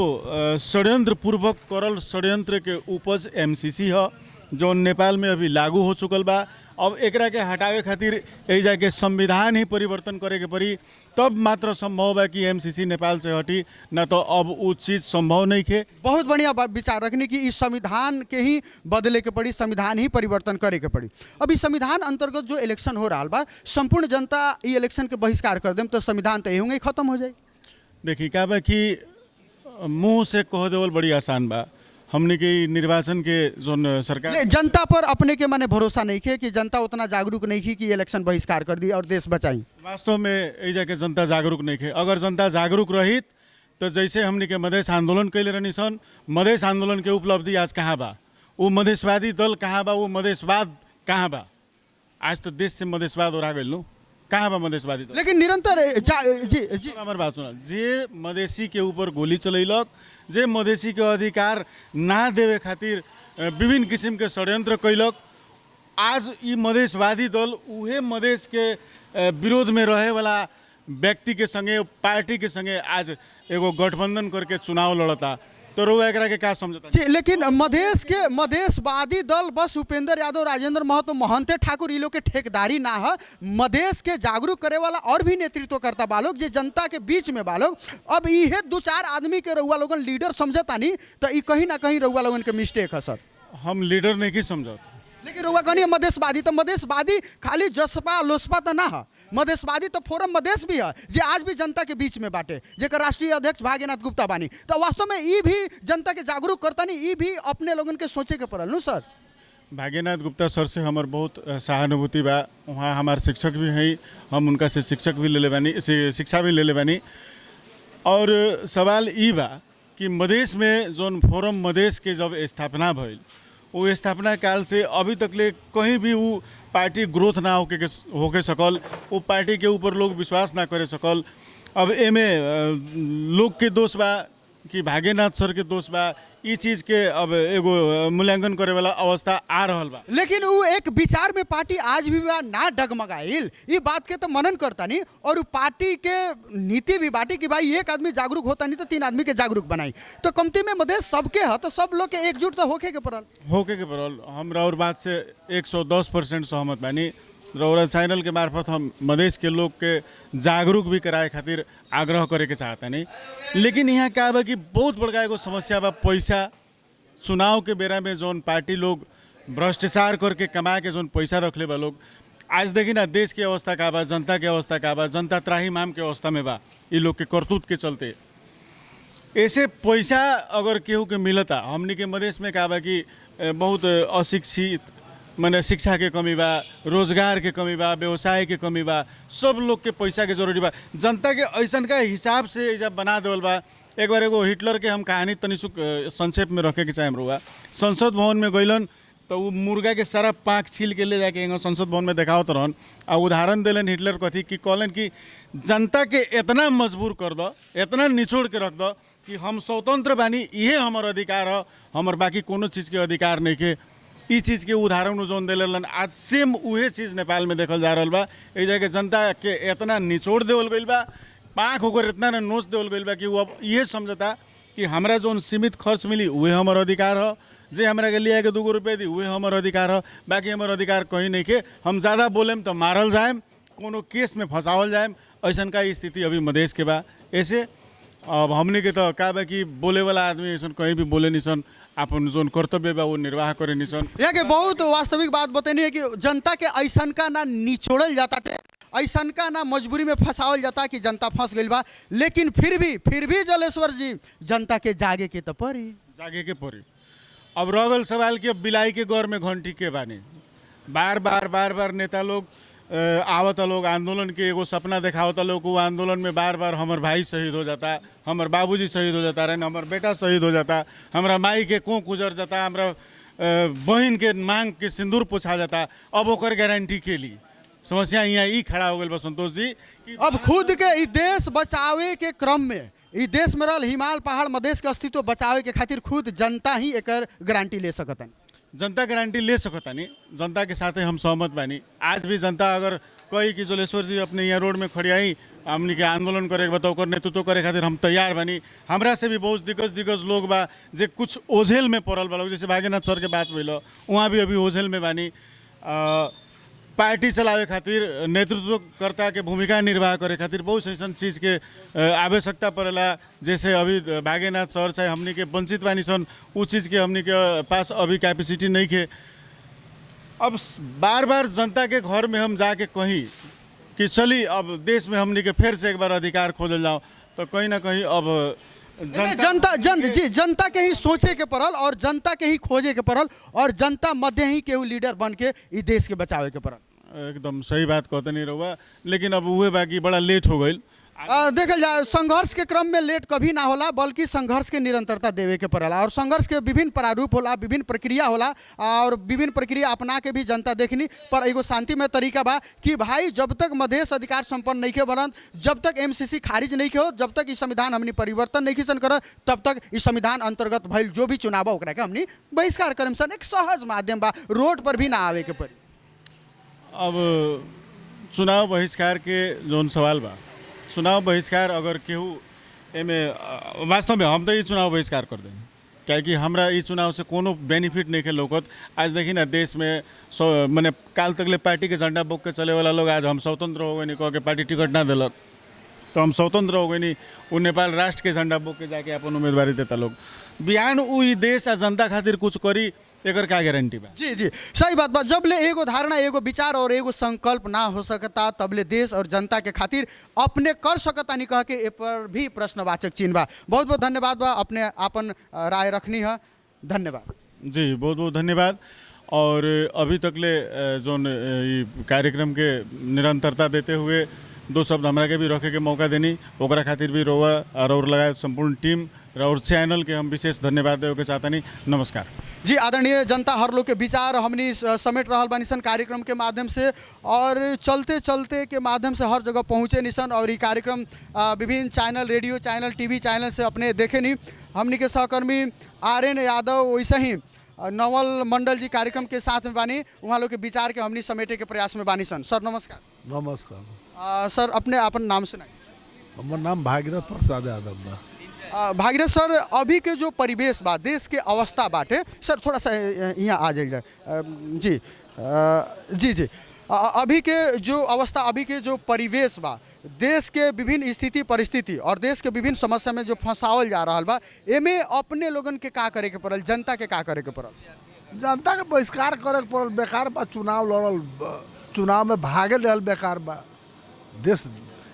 षड्यंत्र पूर्वक करल षड्यंत्र के उपज एमसीसी है जो नेपाल में अभी लागू हो चुकल बा। अब एकरा के हटावे खातिर एजा के संविधान ही परिवर्तन करे के पड़ी तब मात्र संभव बा कि एमसीसी नेपाल से हटी, न तो अब वो चीज़ संभव नहीं के। बहुत बढ़िया विचार रखने की इस संविधान के ही बदले के पड़ी, संविधान ही परिवर्तन करे के पड़ी। अब इस संविधान अंतर्गत जो इलेक्शन हो रहा बा संपूर्ण जनता ये इलेक्शन के बहिष्कार कर देम तो संविधान तो यूं ही खत्म हो जाए। देखिए का बा कि मुँह से कह देवल बड़ी आसान बा। हमने के निर्वाचन के जो सरकार जनता पर अपने के माने भरोसा नहीं है कि जनता उतना जागरूक नहीं की कि इलेक्शन बहिष्कार कर दी और देश बचाई। वास्तव में एजा के जनता जागरूक नहीं है। अगर जनता जागरूक रहित तो जैसे हमने के मधेश आंदोलन कैले रहनी सन, मधेश आंदोलन के उपलब्धि आज कहाँ बा, वो मधेशवादी दल कहाँ बा, वो मधेशवाद कहाँ बा। आज तो देश से मधेशवाद और आ गए नु कहाँ बा मधेशवादी दल। लेकिन निरंतर जी हमार बात सुना, जे मधेसी के ऊपर गोली चलैलक, जे मधेसी के अधिकार ना देवे खातिर विभिन्न किस्म के षड्यंत्र कैलक, आज ये मधेशवादी दल उहे मधेश के विरोध में रहे वाला व्यक्ति के संगे पार्टी के संगे आज एगो गठबंधन करके चुनाव लड़ता। तो रउआ एकरा के क्या समझता जी? लेकिन मधेशवादी दल बस उपेंद्र यादव, राजेंद्र महतो, महंते ठाकुर ये लोग के ठेकेदारी ना है। मधेश के जागरूक करे वाला और भी नेतृत्व करता बालोग जे जनता के बीच में बालोग। अब ये 2-4 आदमी के रउआ लोगन लीडर समझता नहीं तो ये कहीं ना कहीं रउआ लोगन के मिस्टेक है सर। हम लीडर नहीं की समझत, लेकिन रउआ कहनी मधेशवादी तो मधेशवादी खाली जसपा लोसपा तो ना है, मधेशवादी तो फोरम मधेश भी है जे आज भी जनता के बीच में बाटे, जेकर राष्ट्रीय अध्यक्ष भाग्यनाथ गुप्ता बानी। तो वास्तव में ये भी जनता के जागरूक करता नहीं, ये भी अपने लोगन के सोचे के पड़ल नु सर। भाग्यनाथ गुप्ता सर से हमार बहुत सहानुभूति बा। वहाँ हमार शिक्षक भी हैं, हम उनका से शिक्षा भी ले ले बानी। और सवाल ई बा कि मधेश में जोन फोरम मधेश के जब स्थापना भइल वो स्थापना काल से अभी तक ले कहीं भी वो पार्टी ग्रोथ ना होके सकल, वो पार्टी के ऊपर लोग विश्वास ना करे सकल। अब एमे लोग के दोष बा कि भाग्यनाथ सर के दोष बा, ये चीज़ के अब एगो मूल्यांकन करे वाला अवस्था आ रहल बा। लेकिन वो एक विचार में पार्टी आज भी बा ना डगमगाइल, ये बात के तो मनन करता नहीं। और वो पार्टी के नीति भी बाटी कि भाई एक आदमी जागरूक होता नहीं तो 3 आदमी के जागरूक बनाई। तो कमती में मधेश सबके है तो सब लोग के एकजुट तो होके के पड़ल। हम और बात से 110% सहमत बानी। रौरा चैनल के मार्फत हम मधेश के लोग के जागरूक भी कराए खातिर आग्रह करे के चाहता नहीं। लेकिन यहाँ क्या बा कि बहुत बड़का एगो समस्या बा पैसा। चुनाव के बेरा में जोन पार्टी लोग भ्रष्टाचार करके कमा के जोन पैसा रखले बा लोग, आज देखी ना देश के अवस्था का बा, जनता के अवस्था का बा, जनता त्राहीमाम के अवस्था में बा ये लोग के करतूत के चलते। ऐसे पैसा अगर केहू के मिलता, हमनी के मधेश में का बा कि बहुत अशिक्षित माने शिक्षा के कमी बा, रोजगार के कमी बा, व्यवसाय के कमी बा, सब लोग के पैसा के जरूरी बा। जनता के ऐसन का हिसाब से जब बना देवल बा। एक बार एगो हिटलर के हम कहानी तनिसुक संक्षेप में रखे के चाहेम रुआ। संसद भवन में गइलन तो वो मुर्गा के सारा पाँख छील के ले जाके संसद भवन में देखावत रहन आ उदाहरण दिलन हिटलर कथी कि कहलन कि जनता के इतना मजबूर कर दो, इतना निचोड़ के रख दो कि हम स्वतंत्र बानी, ये हमार अधिकार है, हमार बाकी कोनो चीज़ के अधिकार नहीं के। इस चीज़ के उदाहरण जोन दिलन आज सेम उहे चीज़ नेपाल में देखल जा रहा बा। ए जगह जनता के इतना निचोड़ देवल गइल बा, पाँख होकर इतना नोच देवल गइल बा कि वो अब ये समझता कि हमरा जोन सीमित खर्च मिली उहे हमार अधिकार है, जे हमरा के लिया के 2 रुपया दी उहे हमर अधिकार है, बाकी हमर अधिकार कहीं नहीं के। हम ज़्यादा बोलेम तो मारल जाएम, कोनो केस में फंसावल जाएम, ऐसन का स्थिति अभी मधेश के बा। ऐसे अब हमने के तो का बा कि बोले वाला आदमी ऐसन कहीं भी बोले निसन, अपन जोन कर्तव्य बा वो निर्वाह करे निसन। यहाँ के बहुत वास्तविक बात बतैनी है कि जनता के ऐसन का ना निचोड़ल जाता थे, ऐसन का ना मजबूरी में फंसावल जाता कि जनता फंस गई बा, लेकिन फिर भी जलेश्वर जी जनता के जागे के तो पड़ी, जागे के पड़ी। अब रह गल सवाल कि अब बिलाई के गौर में घंटी के बानी, बार बार नेता लोग आवता लोग आंदोलन के एगो सपना देखावता लोग, वो आंदोलन में बार बार हमर भाई शहीद हो जाता, हमर बाबूजी शहीद हो जाता रहे, हमर बेटा शहीद हो जाता, हमरा माई के कोख गुजर जाता, हमरा बहन के मांग के सिंदूर पोछा जाता। अब ओकर गारंटी के लिए समस्या यहाँ ई खड़ा हो गई बा संतोष जी कि अब खुद के ई देश बचावे के क्रम में ई देश में रहल हिमाल पहाड़ मधेश के अस्तित्व बचावे के खातिर खुद जनता ही एकर गारंटी ले सकतन। जनता गारंटी ले सकता नहीं, जनता के साथ हम सहमत बानी। आज भी जनता अगर कही कि जलेश्वर जी अपने यहाँ रोड में खड़ी आई हमने के आंदोलन करे के बताओ, नेतृत्व करे खातिर हम तैयार बानी। हमरा से भी बहुत दिग्गज लोग बा जे कुछ ओझेल में पड़ल बा लोग, जैसे भाग्यनाथ सर के बात भइल वहाँ भी अभी ओझेल में बानी। पार्टी चलावे खातिर नेतृत्वकर्ता के भूमिका निर्वाह करे खातिर बहुत ऐसा चीज़ के आवश्यकता पड़ेला, जैसे अभी भाग्यनाथ सर चाहे हमनी के वंचित बानी सन, उ चीज़ के हमनी के पास अभी कैपेसिटी नहीं के। अब बार जनता के घर में हम जाके कहीं कि चली अब देश में हमनी के फिर से एक बार अधिकार खोजल जाओ, तो कहीं ना कहीं अब जनता के ही सोचे के पड़ल और जनता के ही खोजे के पड़ल और जनता मध्य ही केहू लीडर बन के ई देश के बचावे के पड़ल। एकदम सही बात कहते नहीं रहुआ, लेकिन अब उहे बाकी बड़ा लेट हो गई। देखल जाए संघर्ष के क्रम में लेट कभी ना होला, बल्कि संघर्ष के निरंतरता देवे के पड़ेला और संघर्ष के विभिन्न प्रारूप होला, विभिन्न प्रक्रिया होला और विभिन्न प्रक्रिया अपना के भी जनता देखनी। पर एगो शांतिमय तरीका बा कि भाई जब तक मधेश अधिकार संपन्न नहीं के बनत, जब तक MCC खारिज नहीं के हो, जब तक ई संविधान हमनी परिवर्तन नहीं किसन कर, तब तक इस संविधान अंतर्गत भइल जो भी चुनाव बा ओकरा के हमनी बहिष्कार करम सन। एक सहज माध्यम बा, रोड पर भी ना आवे के पड़ी। अब चुनाव बहिष्कार के जोन सवाल बा, चुनाव बहिष्कार अगर केहू एमे वास्तव में हम तो ये चुनाव बहिष्कार कर दें, क्या कि हमरा ये चुनाव से कोनो बेनिफिट नहीं के लोगत। आज देखी ना देश में मैंने काल तकले पार्टी के झंडा बोक के चले वाला लोग आज हम स्वतंत्र हो गए नहीं कह के पार्टी टिकट ना दिलक, तो हम स्वतंत्र हो गए नहीं, वो नेपाल राष्ट्र के झंडा बोक के जाके अपन उम्मीदवारी देता लोग। बिहान उ देश आ जनता खातिर कुछ करी एकर का गारंटी बा? जी सही बात बा। जब ले एगो धारणा, एगो विचार और एगो संकल्प ना हो सकता, तब ले देश और जनता के खातिर अपने कर सकता नहीं कह के ए पर भी प्रश्नवाचक चिन्ह बा। बहुत बहुत धन्यवाद बा, अपने अपन राय रखनी है, धन्यवाद जी, बहुत बहुत धन्यवाद। और अभी तक ले जोन कार्यक्रम के निरंतरता देते हुए 2 शब्द हमरा के भी रखे के मौका देनी, ओकरा खातिर भी रोवा और लगायत संपूर्ण टीम और चैनल के हम विशेष धन्यवाद देवे के चाहतनी। नमस्कार जी। आदरणीय जनता हर लोग के विचार हमनी समेट रहल बानी सन कार्यक्रम के माध्यम से और चलते के माध्यम से हर जगह पहुँचे निसन और ये कार्यक्रम विभिन्न channel, radio channel, TV channel से अपने देखे नहीं। हमनी के सहकर्मी RN यादव वैसे ही नवल मंडल जी कार्यक्रम के साथ में बानी, वहाँ लोग के विचार के हमनी समेटे के प्रयास में बानी सन। सर नमस्कार। नमस्कार सर अपने अपन नाम सुनाइए। हमार नाम भागीरथ प्रसाद यादव बा। भागीरथ सर, अभी के जो परिवेश बा, देश के अवस्था बाटे, सर थोड़ा सा यहाँ आ जाए जी। अभी के जो अवस्था, अभी के जो परिवेश बा, देश के विभिन्न स्थिति परिस्थिति और देश के विभिन्न समस्या में जो फंसावल जा रहा बा, एमे अपने लोगन के का करे के पड़ल, जनता के का करे के पड़ल? जनता के बहिष्कार करे के पड़ल, बेकार बा। चुनाव लड़ल, चुनाव में भागे लेल बेकार बा। देश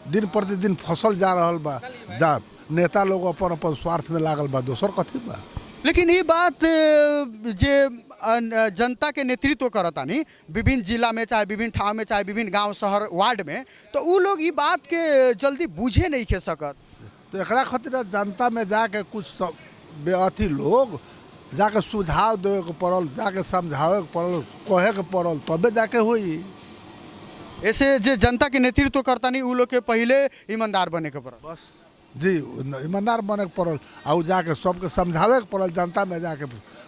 दिन प्रतिदिन फसल जा रहल बा, जा नेता लोग अपन अपन स्वार्थ में लागल बा, दोसर कथी बा। लेकिन ये बात जे जनता के नेतृत्व करता नहीं, विभिन्न जिला में चाहे विभिन्न ठाव में चाहे विभिन्न गांव शहर वार्ड में, तो वो लोग ये बात के जल्दी बुझे नहीं खे सकत। तो एकरा खातिर जनता में जाके कुछ अथी लोग जाके सुझाव देवे के पड़ल, जाके समझावे के पड़ल, कहे के पड़ल, तबे जाके होई। ऐसे जे जनता के नेतृत्व करता नहीं, वो लोग के पहले ईमानदार बने के पड़ल। बस जी, ईमानदार बने के पड़ल और जाके सबके समझावे के पड़ल, जनता में जाके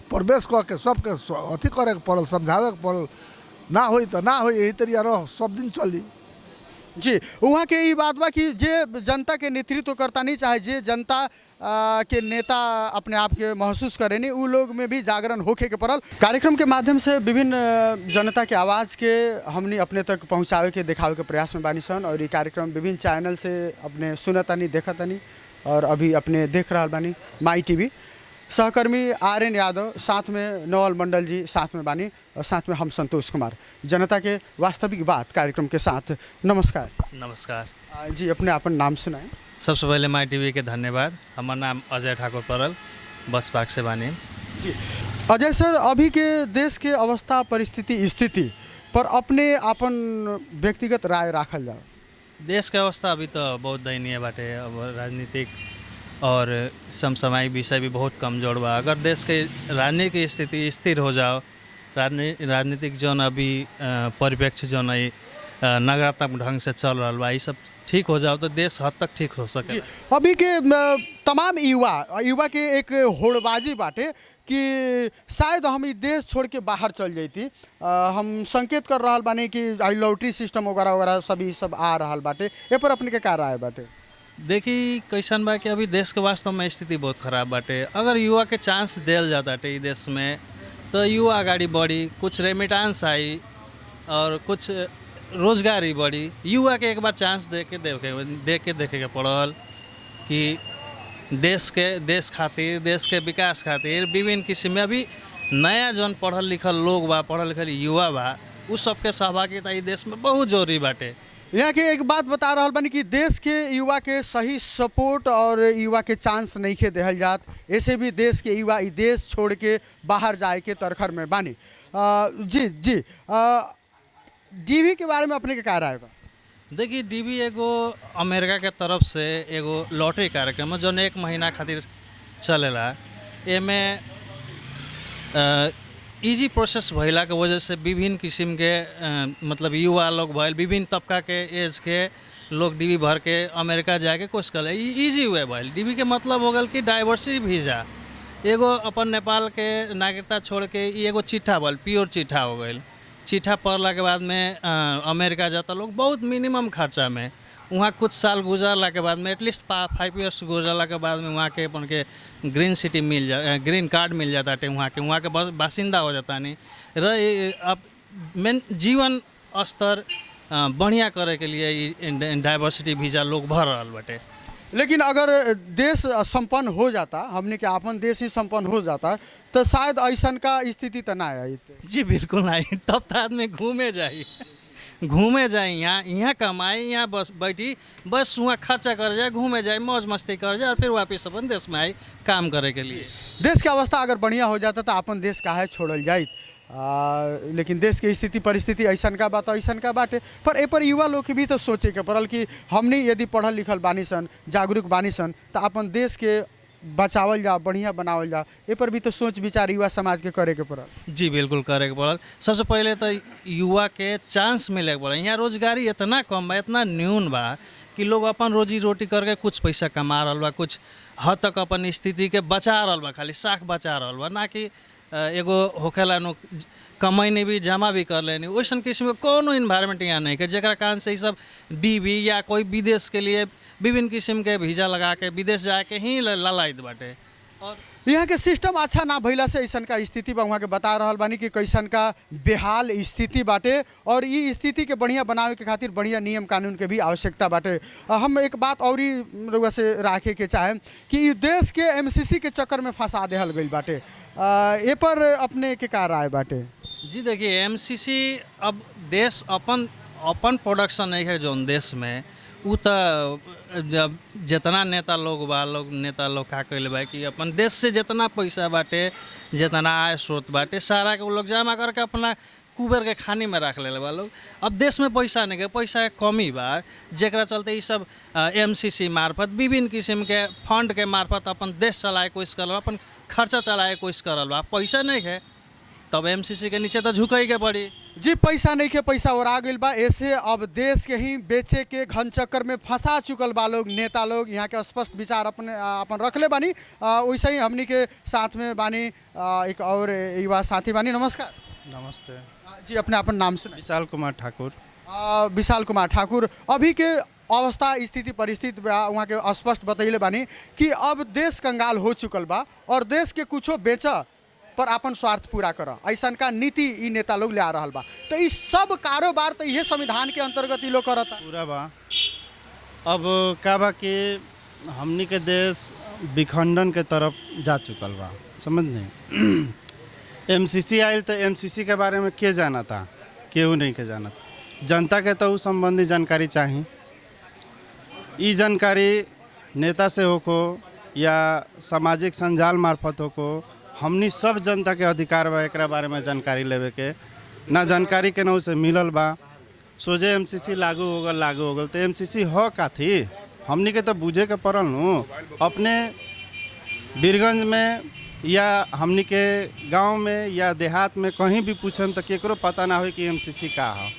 प्रवेश कऽ के सबके अथी करे के पड़ल, समझावे के पड़ल। ना होई तो ना होई, यही तरीका रह सब दिन चली। जी वहाँ के ई बात बा कि जे जनता के नेतृत्व करता नहीं चाहे जे जनता के नेता अपने आप के महसूस करे नहीं उ लोग में भी जागरण होके के पड़ल। कार्यक्रम के माध्यम से विभिन्न जनता के आवाज़ के हमने अपने तक पहुँचावे के दिखावे के प्रयास में बानी सन और ये कार्यक्रम विभिन्न चैनल से अपने सुनतानी देखतानी और अभी अपने देख रहा बानी माई टीवी। सहकर्मी RN यादव, साथ में नवल मंडल जी साथ में बानी और साथ में हम संतोष कुमार, जनता के वास्तविक बात कार्यक्रम के साथ। नमस्कार। नमस्कार जी अपने अपन नाम सुनाएं। सबसे पहले माई टीवी के धन्यवाद। हमारा नाम अजय ठाकुर परल, बस पार्क से बानी। जी अजय सर, अभी के देश के अवस्था परिस्थिति स्थिति पर अपने अपन व्यक्तिगत राय राखल जाओ। देश के अवस्था अभी तो बहुत दयनीय बाटे। अब राजनीतिक और समसामयिक विषय भी बहुत कमजोर बा। अगर देश के राजनीतिक स्थिति स्थिर हो जाओ, राजनीतिक जौन अभी परिप्रेक्ष्य जौन नकारात्मक ढंग से चल रहा बा, ये सब ठीक हो जाओ तो देश हद तक ठीक हो सके। अभी के तमाम युवा के एक होड़बाजी बाटे कि शायद हम ई देश छोड़ के बाहर चल जाती। हम संकेत कर रहा बानी कि लॉटरी सिस्टम वगैरह वगैरह सभी सब आ रहा बाटे, ये पर अपने के का राय बाटे? देखी कैसन बा कि अभी देश के वास्तव में स्थिति बहुत खराब बाटे। अगर युवा के चांस देल जाता है इस देश में तो युवा आगाड़ी बढ़ी, कुछ रेमिटांस आई और कुछ रोजगारी बढ़ी। युवा के एक बार चांस दे के देखे के पड़ल कि देश खातिर, देश के विकास खातिर विभिन्न किस्म में अभी नया जौन पढ़ल लिखल लोग बा, पढ़ल लिखल युवा बा, उस सबके सहभागिता इस देश में बहुत जरूरी बाटे। यहाँ के एक बात बता रहा बानी कि देश के युवा के सही सपोर्ट और युवा के चांस नहीं के देहल जात, ऐसे भी देश के युवा देश छोड़ के बाहर जाए के तरखर में बानी। जी डीवी के बारे में अपने के क्या राय बा? देखिए डीवी एगो अमेरिका के तरफ से एगो लॉटरी कार्यक्रम है जो 1 महीना खातिर चलेला। एमे इजी प्रोसेस भइला के वजह से विभिन्न किस्म के मतलब युवा लोग भइल, विभिन्न तबका के एज के लोग डीवी भर के अमेरिका जाए के कोशिश करे। इजी वे भइल। डीवी के मतलब हो गल कि डाइवर्सिटी वीज़ा। एगो अपन नेपाल के नागरिकता छोड़ के एगो चिट्ठा भइल, प्योर चिट्ठा हो गई। चिट्ठा पढ़ला के बाद में अमेरिका जाता लोग बहुत मिनिमम खर्चा में, वहाँ कुछ साल गुजरला के बाद में एटलीस्ट 5 ईयर्स गुजरला के बाद में वहाँ के अपन के ग्रीन कार्ड मिल जाता है। वहाँ के बासिंदा हो जाता नहीं रही। अब मेन जीवन स्तर बढ़िया करे के लिए डाइवर्सिटी वीज़ा लोग भर रहा बाटे। लेकिन अगर देश संपन्न हो जाता, हमने के अपन देश ही संपन्न हो जाता तो शायद ऐसा का स्थिति तो ना आई। जी बिल्कुल आई। तब तो आदमी घूमे जाए, यहाँ कमाए, यहाँ बस बैठी, बस वहाँ खर्चा कर जाए, घूमे जाए, मौज मस्ती कर जाए और फिर वापस अपन देश में आई काम करे के लिए। देश की अवस्था अगर बढ़िया हो जाता तो अपन देश काहे छोड़ल जाए। लेकिन देश के स्थिति परिस्थिति ऐसा का बात ऐसा का बाटे। पर ए पर युवा लोग के भी तो सोचे के पड़ल कि हमने यदि पढ़ल लिखल बानी सन, जागरूक बानी सन तो अपन देश के बचावल जा, बढ़िया बनावल जा, ए पर भी तो सोच विचार युवा समाज के करे के पड़ल। जी बिल्कुल करे के पड़ल। सबसे पहले तो युवा के चांस मिले के पड़ल। यहाँ रोजगारी इतना कम बा, इतना न्यून बा कि लोग अपन रोजी रोटी करके कुछ पैसा कमा रहा बा, कुछ हद तक अपन स्थिति के बचा रहा बा, खाली साख बचा रहा बा, ना कि एगो होखेला नो कमैनी भी जमा भी कर लेनी। वैसन किस्म के कोनो इन्वायरमेंट यहाँ नहीं है जरा कारण से सब डीवी या कोई विदेश के लिए विभिन्न किस्म के वीज़ा लगा के विदेश जाके ही ललाइत बाटे। और यहाँ के सिस्टम अच्छा ना भइला से ऐसा का स्थिति बा। वहाँ के बता रहा बानी कि कैसन का बेहाल स्थिति बाटे और ये स्थिति के बढ़िया बनावे के खातिर बढ़िया नियम कानून के भी आवश्यकता बाटे। हम एक बात और रउआ से राखे के चाहें कि देश के MCC के चक्कर में फंसा देहल गई बाटे, ये पर अपने के का राय बाटे? जी देखिए MCC अब देश अपन प्रोडक्शन नहीं है जो देश में उ तो जब जितना नेता लोग का कहले बा कि अपन देश से जितना पैसा बाटे, जितना आय स्रोत बाटे, सारा के वो लोग जमा करके अपना कुबेर के खानी में रख ले बा लोग। अब देश में पैसा नहीं के, पैसा के कमी बा, जेकरा चलते ये सब MCC मार्फत विभिन्न किस्म के फंड के मार्फत अपन देश चलाए कोशिश करल, अपन खर्चा चलाए कोशिश करल बा। पैसा नहीं है तब MCC के नीचे तो झुकई के पड़ी। जी पैसा नहीं के, पैसा ओरा गई बा, ऐसे अब देश के ही बेचे के घन चक्कर में फंसा चुकल बा लोग, नेता लोग। यहाँ के स्पष्ट विचार अपन रखले बानी। वैसे ही हमनी के साथ में बानी एक और युवा साथी बानी। नमस्कार। नमस्ते जी अपने अपन नाम से? विशाल कुमार ठाकुर। विशाल कुमार ठाकुर, अभी के अवस्था स्थिति परिस्थिति बा वहाँ के स्पष्ट बतैले बानी कि अब देश कंगाल हो चुकल बा और देश के कुछो बेच पर अपन स्वार्थ पूरा कर, ऐसा का नीति ई नेता लोग ले आ रहा बा। तो इस सब कारोबार तो ये संविधान के अंतर्गत ई लोग करता पूरा बा। अब का बा कि हमनी के देश विखंडन के तरफ जा चुकल बा, समझ नहीं। एमसीसी आयल तो एमसीसी के बारे में के जाना था, केहू नहीं के जाना था। जनता के तो उस संबंधी जानकारी चाहिए। ई जानकारी नेता से होको या सामाजिक संजाल मार्फत होको, हमनी सब जनता के अधिकार बा एकरा बारे में जानकारी लेवे के। ना जानकारी के ना से मिलल बा, सोझे एमसीसी लागू हो गल तो एमसीसी हो का थी, हमनी के तो बुझे के पड़ल नु। अपने बीरगंज में या हमनी के गांव में या देहात में कहीं भी पूछन तो केकरो पता ना हो कि एमसीसी का है।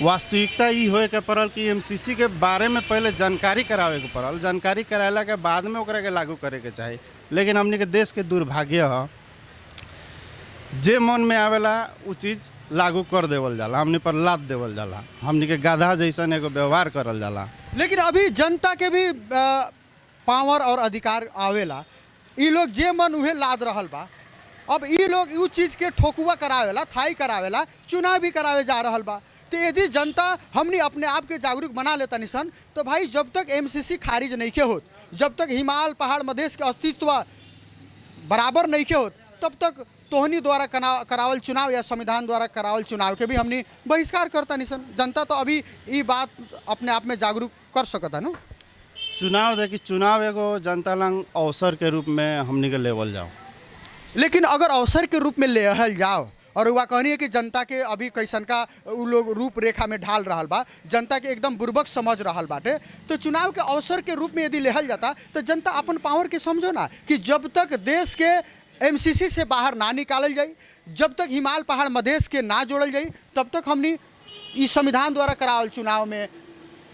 वास्तविकता ई होए के पड़ल कि एमसीसी के बारे में पहले जानकारी करावे के पड़ल, जानकारी कराला के बाद में ओकरा के लागू करे के चाही। लेकिन हमनी के देश के दुर्भाग्य है, जे मन में आवेला उ चीज़ लागू कर देवल जाला, हमनी पर लाद देवल जाला, हमनी के गाधा जैसन एगो व्यवहार करल जाला। लेकिन अभी जनता के भी पावर और अधिकार आवेला, ई लोग जे मन उहे लाद रहल बा। अब ई लोग उ चीज़ के ठोकुआ करावेला, थाई करावेला, चुनाव भी करावे जा रहल बा। तो यदि जनता हमनी अपने आप के जागरूक बना लेता निसन तो भाई जब तक एमसीसी खारिज नहीं के होत, जब तक हिमालय पहाड़ मधेश के अस्तित्व बराबर नहीं के होत, तब तक तोहनी द्वारा करावल चुनाव या संविधान द्वारा करावल चुनाव के भी हमनी बहिष्कार करता निसन। जनता तो अभी ये बात अपने आप में जागरूक कर सकता ना। चुनाव देखी, चुनाव एगो जनता लंग अवसर के रूप में हमनी के लेवल जाओ। लेकिन अगर अवसर के रूप में लेहल जाओ और वह कहनी है कि जनता के अभी कैसन का उ लोग रूपरेखा में ढाल रहा बा, जनता के एकदम बुर्बक समझ रहा बाटे, तो चुनाव के अवसर के रूप में यदि लेहल जाता तो जनता अपन पावर के समझो ना कि जब तक देश के एमसीसी से बाहर ना निकालल जाई, जब तक हिमालय पहाड़ मधेश के ना जोड़ल जाई, तब तक हमनी इस संविधान द्वारा करावल चुनाव में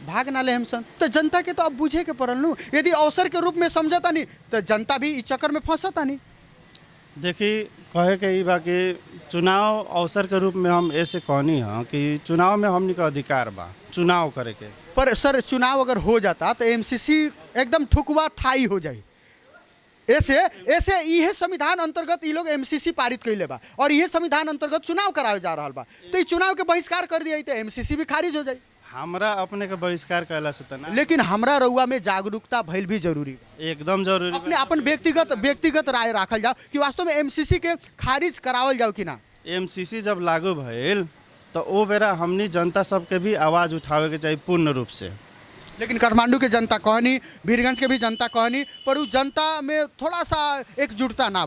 भाग ना ले हम सन। तो जनता के तो अब बुझे के पड़ल नू, यदि अवसर के रूप में समझता नहीं तो जनता भी इस चक्कर में फंसता नहीं। देखी कहे के ई बा कि चुनाव अवसर के रूप में हम ऐसे कहनी है कि चुनाव में हमनी का अधिकार बा चुनाव करे के। पर सर चुनाव अगर हो जाता तो एमसीसी एकदम ठुकवा थाई हो जाए। ऐसे ऐसे यह संविधान अंतर्गत ये लोग एमसीसी पारित कैले बा और यह संविधान अंतर्गत चुनाव करावे जा रहा बा, तो ये चुनाव के बहिष्कार कर दिया तो एमसीसी भी खारिज हो जाए। हमरा अपने के बहिष्कार कैला से तना, लेकिन हमरा रउआ में जागरूकता भइल भी जरूरी बा। एकदम जरूरी अपने अपन व्यक्तिगत राय राखल जाओ कि वास्तव में एमसीसी के खारिज करावल जाओ कि ना। एमसीसी जब लागू भइल तो ओ बेरा हमनी जनता सबके भी आवाज़ उठावे के चाहिए पूर्ण रूप से। लेकिन काठमांडू के जनता कहनी, बीरगंज के भी जनता कहनी, पर उस जनता में थोड़ा सा एकजुटता ना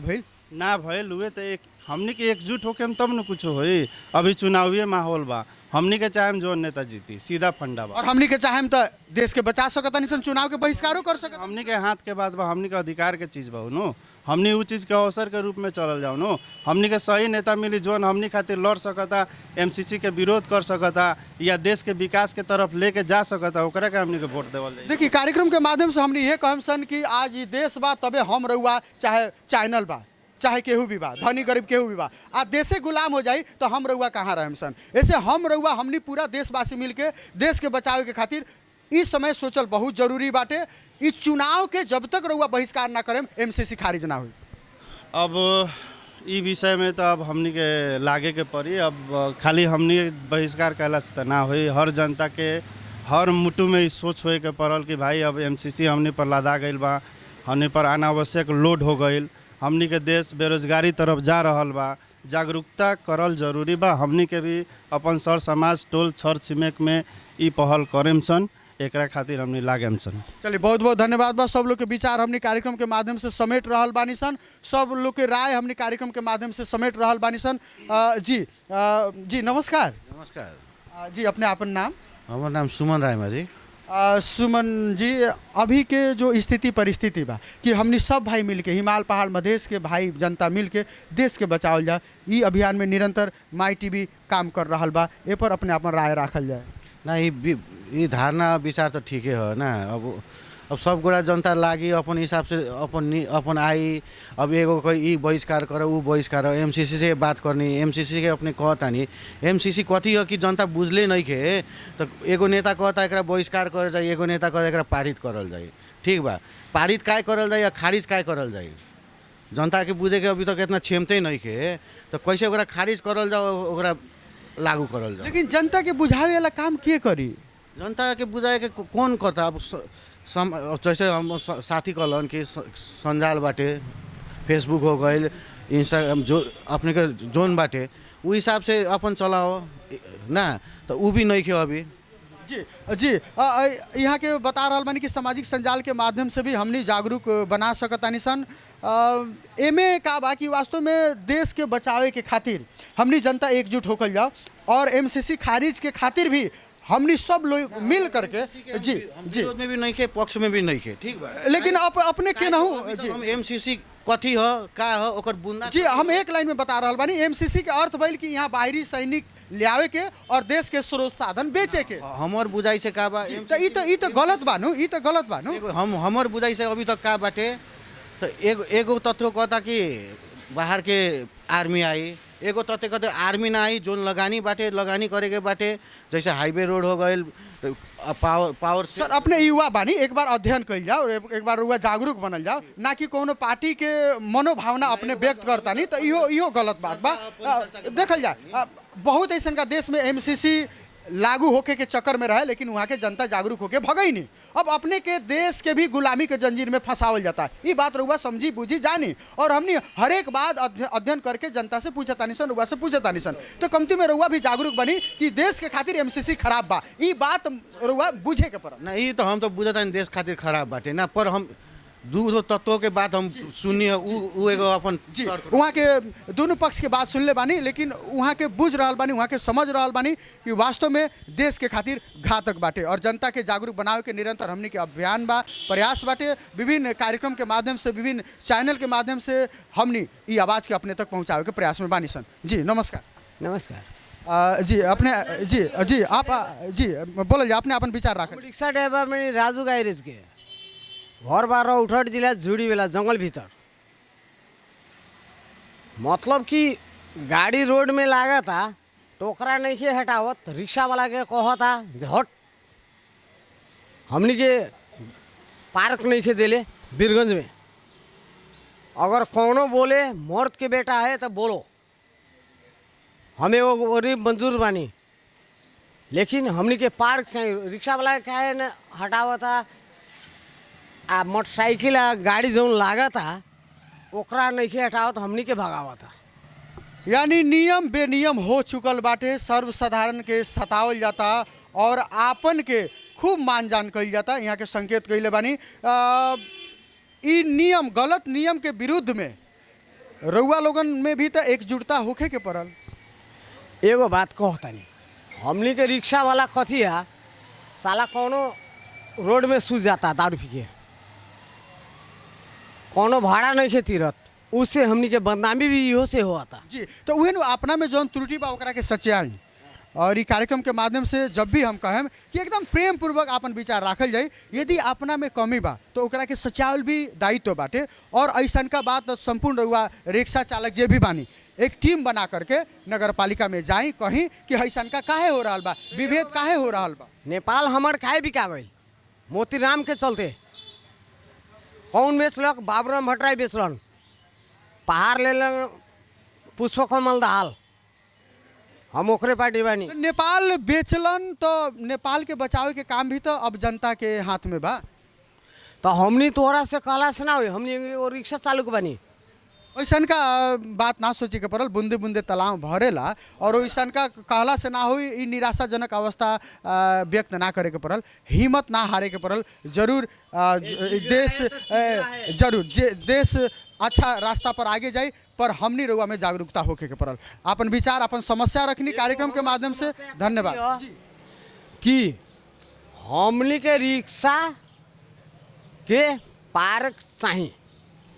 भइल हुए तो एक हमनी के एकजुट होके हम तब न कुछ होई। अभी चुनावी माहौल बा, हमनी के चाहे जो नेता जीती सीधा फंडा बा, और हमनी के चाहे तो देश के बचा सकता नहीं, चुनाव के बहिष्कारो कर सकता। हमनी के हाथ के बात बा, हमनी के अधिकार के चीज़ बा नो, हमनी उ चीज़ के अवसर के रूप में चलल जाओ नो। हमनी के सही नेता मिली जोन हमनी खातिर लड़ सकता, एमसीसी के विरोध कर सकता या देश के विकास के तरफ लेके जा सकता, ओकरा के हमनी के वोट देवल जाए। देखिए कार्यक्रम के माध्यम से हमने ये कहम सन कि आज ये देश बा तबे हम रहुआ, चाहे चैनल बा चाहे केहू भी बा, धनी गरीब केहू भी बा, आ देशे गुलाम हो जाई तो हम रहुआ कहाँ रहम सन। ऐसे हम रहुआ हमनी पूरा देशवासी मिलके देश के बचावे के खातिर इस समय सोचल बहुत जरूरी बाटे। इस चुनाव के जब तक रहुआ बहिष्कार ना करें एमसीसी खारिज ना हुई। अब ई विषय में तो अब हमनी के लागे के पड़ी। अब खाली हमनी बहिष्कार कैला से ना हुई, हर जनता के हर मुटु में सोच होए के पड़ल कि भाई अब एमसीसी हमनी पर लादा गईल बा, हमनी पर अनावश्यक लोड हो गईल, हमनी के देश बेरोजगारी तरफ जा रहल बा, जागरूकता करल जरूरी बा। हमनी के भी अपन सर समाज टोल छर छिमेक में ई पहल करेम सन, एकरा खातिर हमनी लागेम सन। चलिए बहुत बहुत धन्यवाद बा। सब लोग के विचार हमनी कार्यक्रम के माध्यम से समेट रहल बानी सन, सब लोग के राय हमनी कार्यक्रम के माध्यम से समेट रहल बानी सन। जी नमस्कार। नमस्कार जी अपने अपन नाम? हमार नाम सुमन राय जी। सुमन जी, अभी के जो स्थिति परिस्थिति बा कि हमनी सब भाई मिलके हिमालय पहाड़ मधेश के भाई जनता मिलके देश के बचावल जाए, ई अभियान में निरंतर माई टीवी काम कर रहा बा, ए पर अपने अपन राय राखल जाए। ना ये धारणा विचार तो ठीक है ना। अब अब सब गोड़ा जनता लागी अपन हिसाब से अपन आई। अब एगो कोई ई बहिष्कार करो ऊ बहिष्कार एमसीसी से बात करनी, एमसीसी के अपने कहता नहीं एमसीसी कथी हो कि जनता बुझले नहीं के तो एगो नेता कहता एकरा बहिष्कार करल जाए, एगो नेता कहता एकरा पारित करल जाए। ठीक बा, पारित काय करल जाए या खारिज काय करल जाए, जनता के बुझे के अभी तक इतना क्षमते नहीं के तो कैसे ओकरा खारिज करल जाओ, ओकरा लागू करल जाओ। लेकिन जनता के बुझावे वाला काम के करी? जनता के बुझाए के कौन करता? अब जैसे हम साथी कहलन कि संजाल बाटे, फेसबुक हो गए, इंस्टाग्राम जो अपने के जोन बाटे उ हिसाब से अपन चलाओ ना, तो उ भी नहीं खे अभी। जी जी यहाँ के बता रहा बानी कि सामाजिक संजाल के माध्यम से भी हमनी जागरूक बना सकतानी सन। एमे का बा कि वास्तव में देश के बचावे के खातिर हमनी जनता एकजुट होकर जाओ और एमसीसी खारिज के खातिर भी हमनी सब लोग मिल करके जी जी विरोध में भी नहीं खे, पक्ष में भी नहीं खे। ठीक बा, लेकिन अपने के ना हो जी हम एमसीसी कथी हो का हो ओकर बुंदा जी हम एक लाइन में बता रहा बानी। एमसीसी के अर्थ भइल कि यहाँ बाहरी सैनिक लियावे के और देश के स्रोत साधन बेचे के। हमर बुझाई से का बा, ई तो गलत बानू, ई तो गलत बानू। हमर बुझाई से अभी तक का बाटे तो एगो तत्व कहता कि बाहर के आर्मी आई, एगो तत्व कहते आर्मी ना आई, जोन लगानी बाटे लगानी करे के बाटे, जैसे हाईवे रोड हो गए, पावर सर अपने युवा बानी एक बार अध्ययन कल जाओ, एक बार युवा जागरूक बनल जाओ, ना कि कोनो पार्टी के मनोभावना अपने व्यक्त करता नहीं तो इहो गलत बात बा। देखल जाए बहुत ऐसा का देश में एमसीसी लागू होके के चक्कर में रहे लेकिन वहाँ के जनता जागरूक होके भगई नहीं। अब अपने के देश के भी गुलामी के जंजीर में फंसावल जाता है। ये बात रुआ समझी बुझी जानी और हमने हर एक बात अध्ययन करके जनता से पूछता नहीं सन, रुआ से पूछता नहीं सन। तो कमती में रुआ भी जागरूक बनी कि देश के खातिर एमसीसी खराब बा, ये बात रुआ बुझे के पड़ा। नहीं तो हम तो बुझता नहीं देश खातिर खराब बाटे ना, पर हम दू तत्वों के बात हम सुनी है उ एगो अपन जी वहाँ के दोनों पक्ष के बात सुन ले बानी, लेकिन वहाँ के बुझ रहा बानी, वहाँ के समझ रहा बानी कि वास्तव में देश के खातिर घातक बाटे और जनता के जागरूक बनावे के निरंतर हमनी के अभियान बा, प्रयास बाटे। विभिन्न कार्यक्रम के माध्यम से, विभिन्न चैनल के माध्यम से हमनी ये आवाज़ के अपने तक पहुँचावे के प्रयास में बानी सन। जी नमस्कार। नमस्कार जी अपने जी आप जी बोल अपने अपन विचार रख। रिक्शा ड्राइवर में राजू गायरेज के घर बार उठट जिला जुड़ी वाला जंगल भीतर, मतलब कि गाड़ी रोड में लागा था टोकरा नहीं के हटावत, रिक्शा वाला के कहता हट, हमनी के पार्क नहीं के देले बीरगंज में। अगर कौनो बोले मर्द के बेटा है तो बोलो, हमें वो गरीब मंजूर बानी, लेकिन हमनी के पार्क चाहिए। रिक्शा वाला के काहे न हटावता, आ मोटरसाइकिल गाड़ी जो लागा था ओकरा नहीं के हटावत, हमनी के भगावा था। यानी नियम बेनियम हो चुकल बाटे, सर्वसाधारण के सतावल जाता और आपन के खूब मान जान कइल जाता। यहाँ के संकेत कइले बानी ई नियम गलत नियम के विरुद्ध में रउआ लोगन में भी तो एकजुटता होखे के पड़ल। एगो बात कहतानी, हमनी के रिक्शा वाला कथी है साला कोनो रोड में सूझ जाता दारू पी के, कोनो भाड़ा नहीं के तीरत, उससे हमनी के बदनामी भी इहो से होता। जी तो उहे अपना में जौन त्रुटि बा ओकरा के सच्चाई और ई कार्यक्रम के माध्यम से जब भी हम कहें कि एकदम प्रेम पूर्वक अपन विचार राखल जाए, यदि अपना में कमी बा तो ओकरा के सच्चावल भी दायित्व बाटे। और ऐसन का बात संपूर्ण रउआ रिक्शा चालक जे भी बानी एक टीम बना करके नगर पालिका में जाई कहीं कि ऐसन का काहे हो रहा बा, विभेद काहे हो रहा बा। नेपाल हमार काहे बिका गई, मोतीराम के चलते कौन बेचलक, बाबूराम भट्टराई बेचलन, पहाड़ ले पुष्पकमल दाहाल, हम ओकरे पार्टी बानी। नेपाल बेचलन तो नेपाल के बचावे के काम भी तो अब जनता के हाथ में बा। तो हमनी तोहरा से कहला से ना हुई, हमनी वो रिक्शा चालक बानी। वैसन का बात ना सोचे के पड़ल, बूंदे बूंदे तालाब भरेला और वैसन का कहला से ना हुई, ई निराशाजनक अवस्था व्यक्त ना करे के पड़ल, हिम्मत ना हारे के पड़ल। जरूर देश अच्छा रास्ता पर आगे जाए, पर हमनी रउआ में जागरूकता होके के पड़ल। अपन विचार अपन समस्या रखनी कार्यक्रम के माध्यम से। धन्यवाद। कि हमनी के रिक्शा के पार्क चाहिए,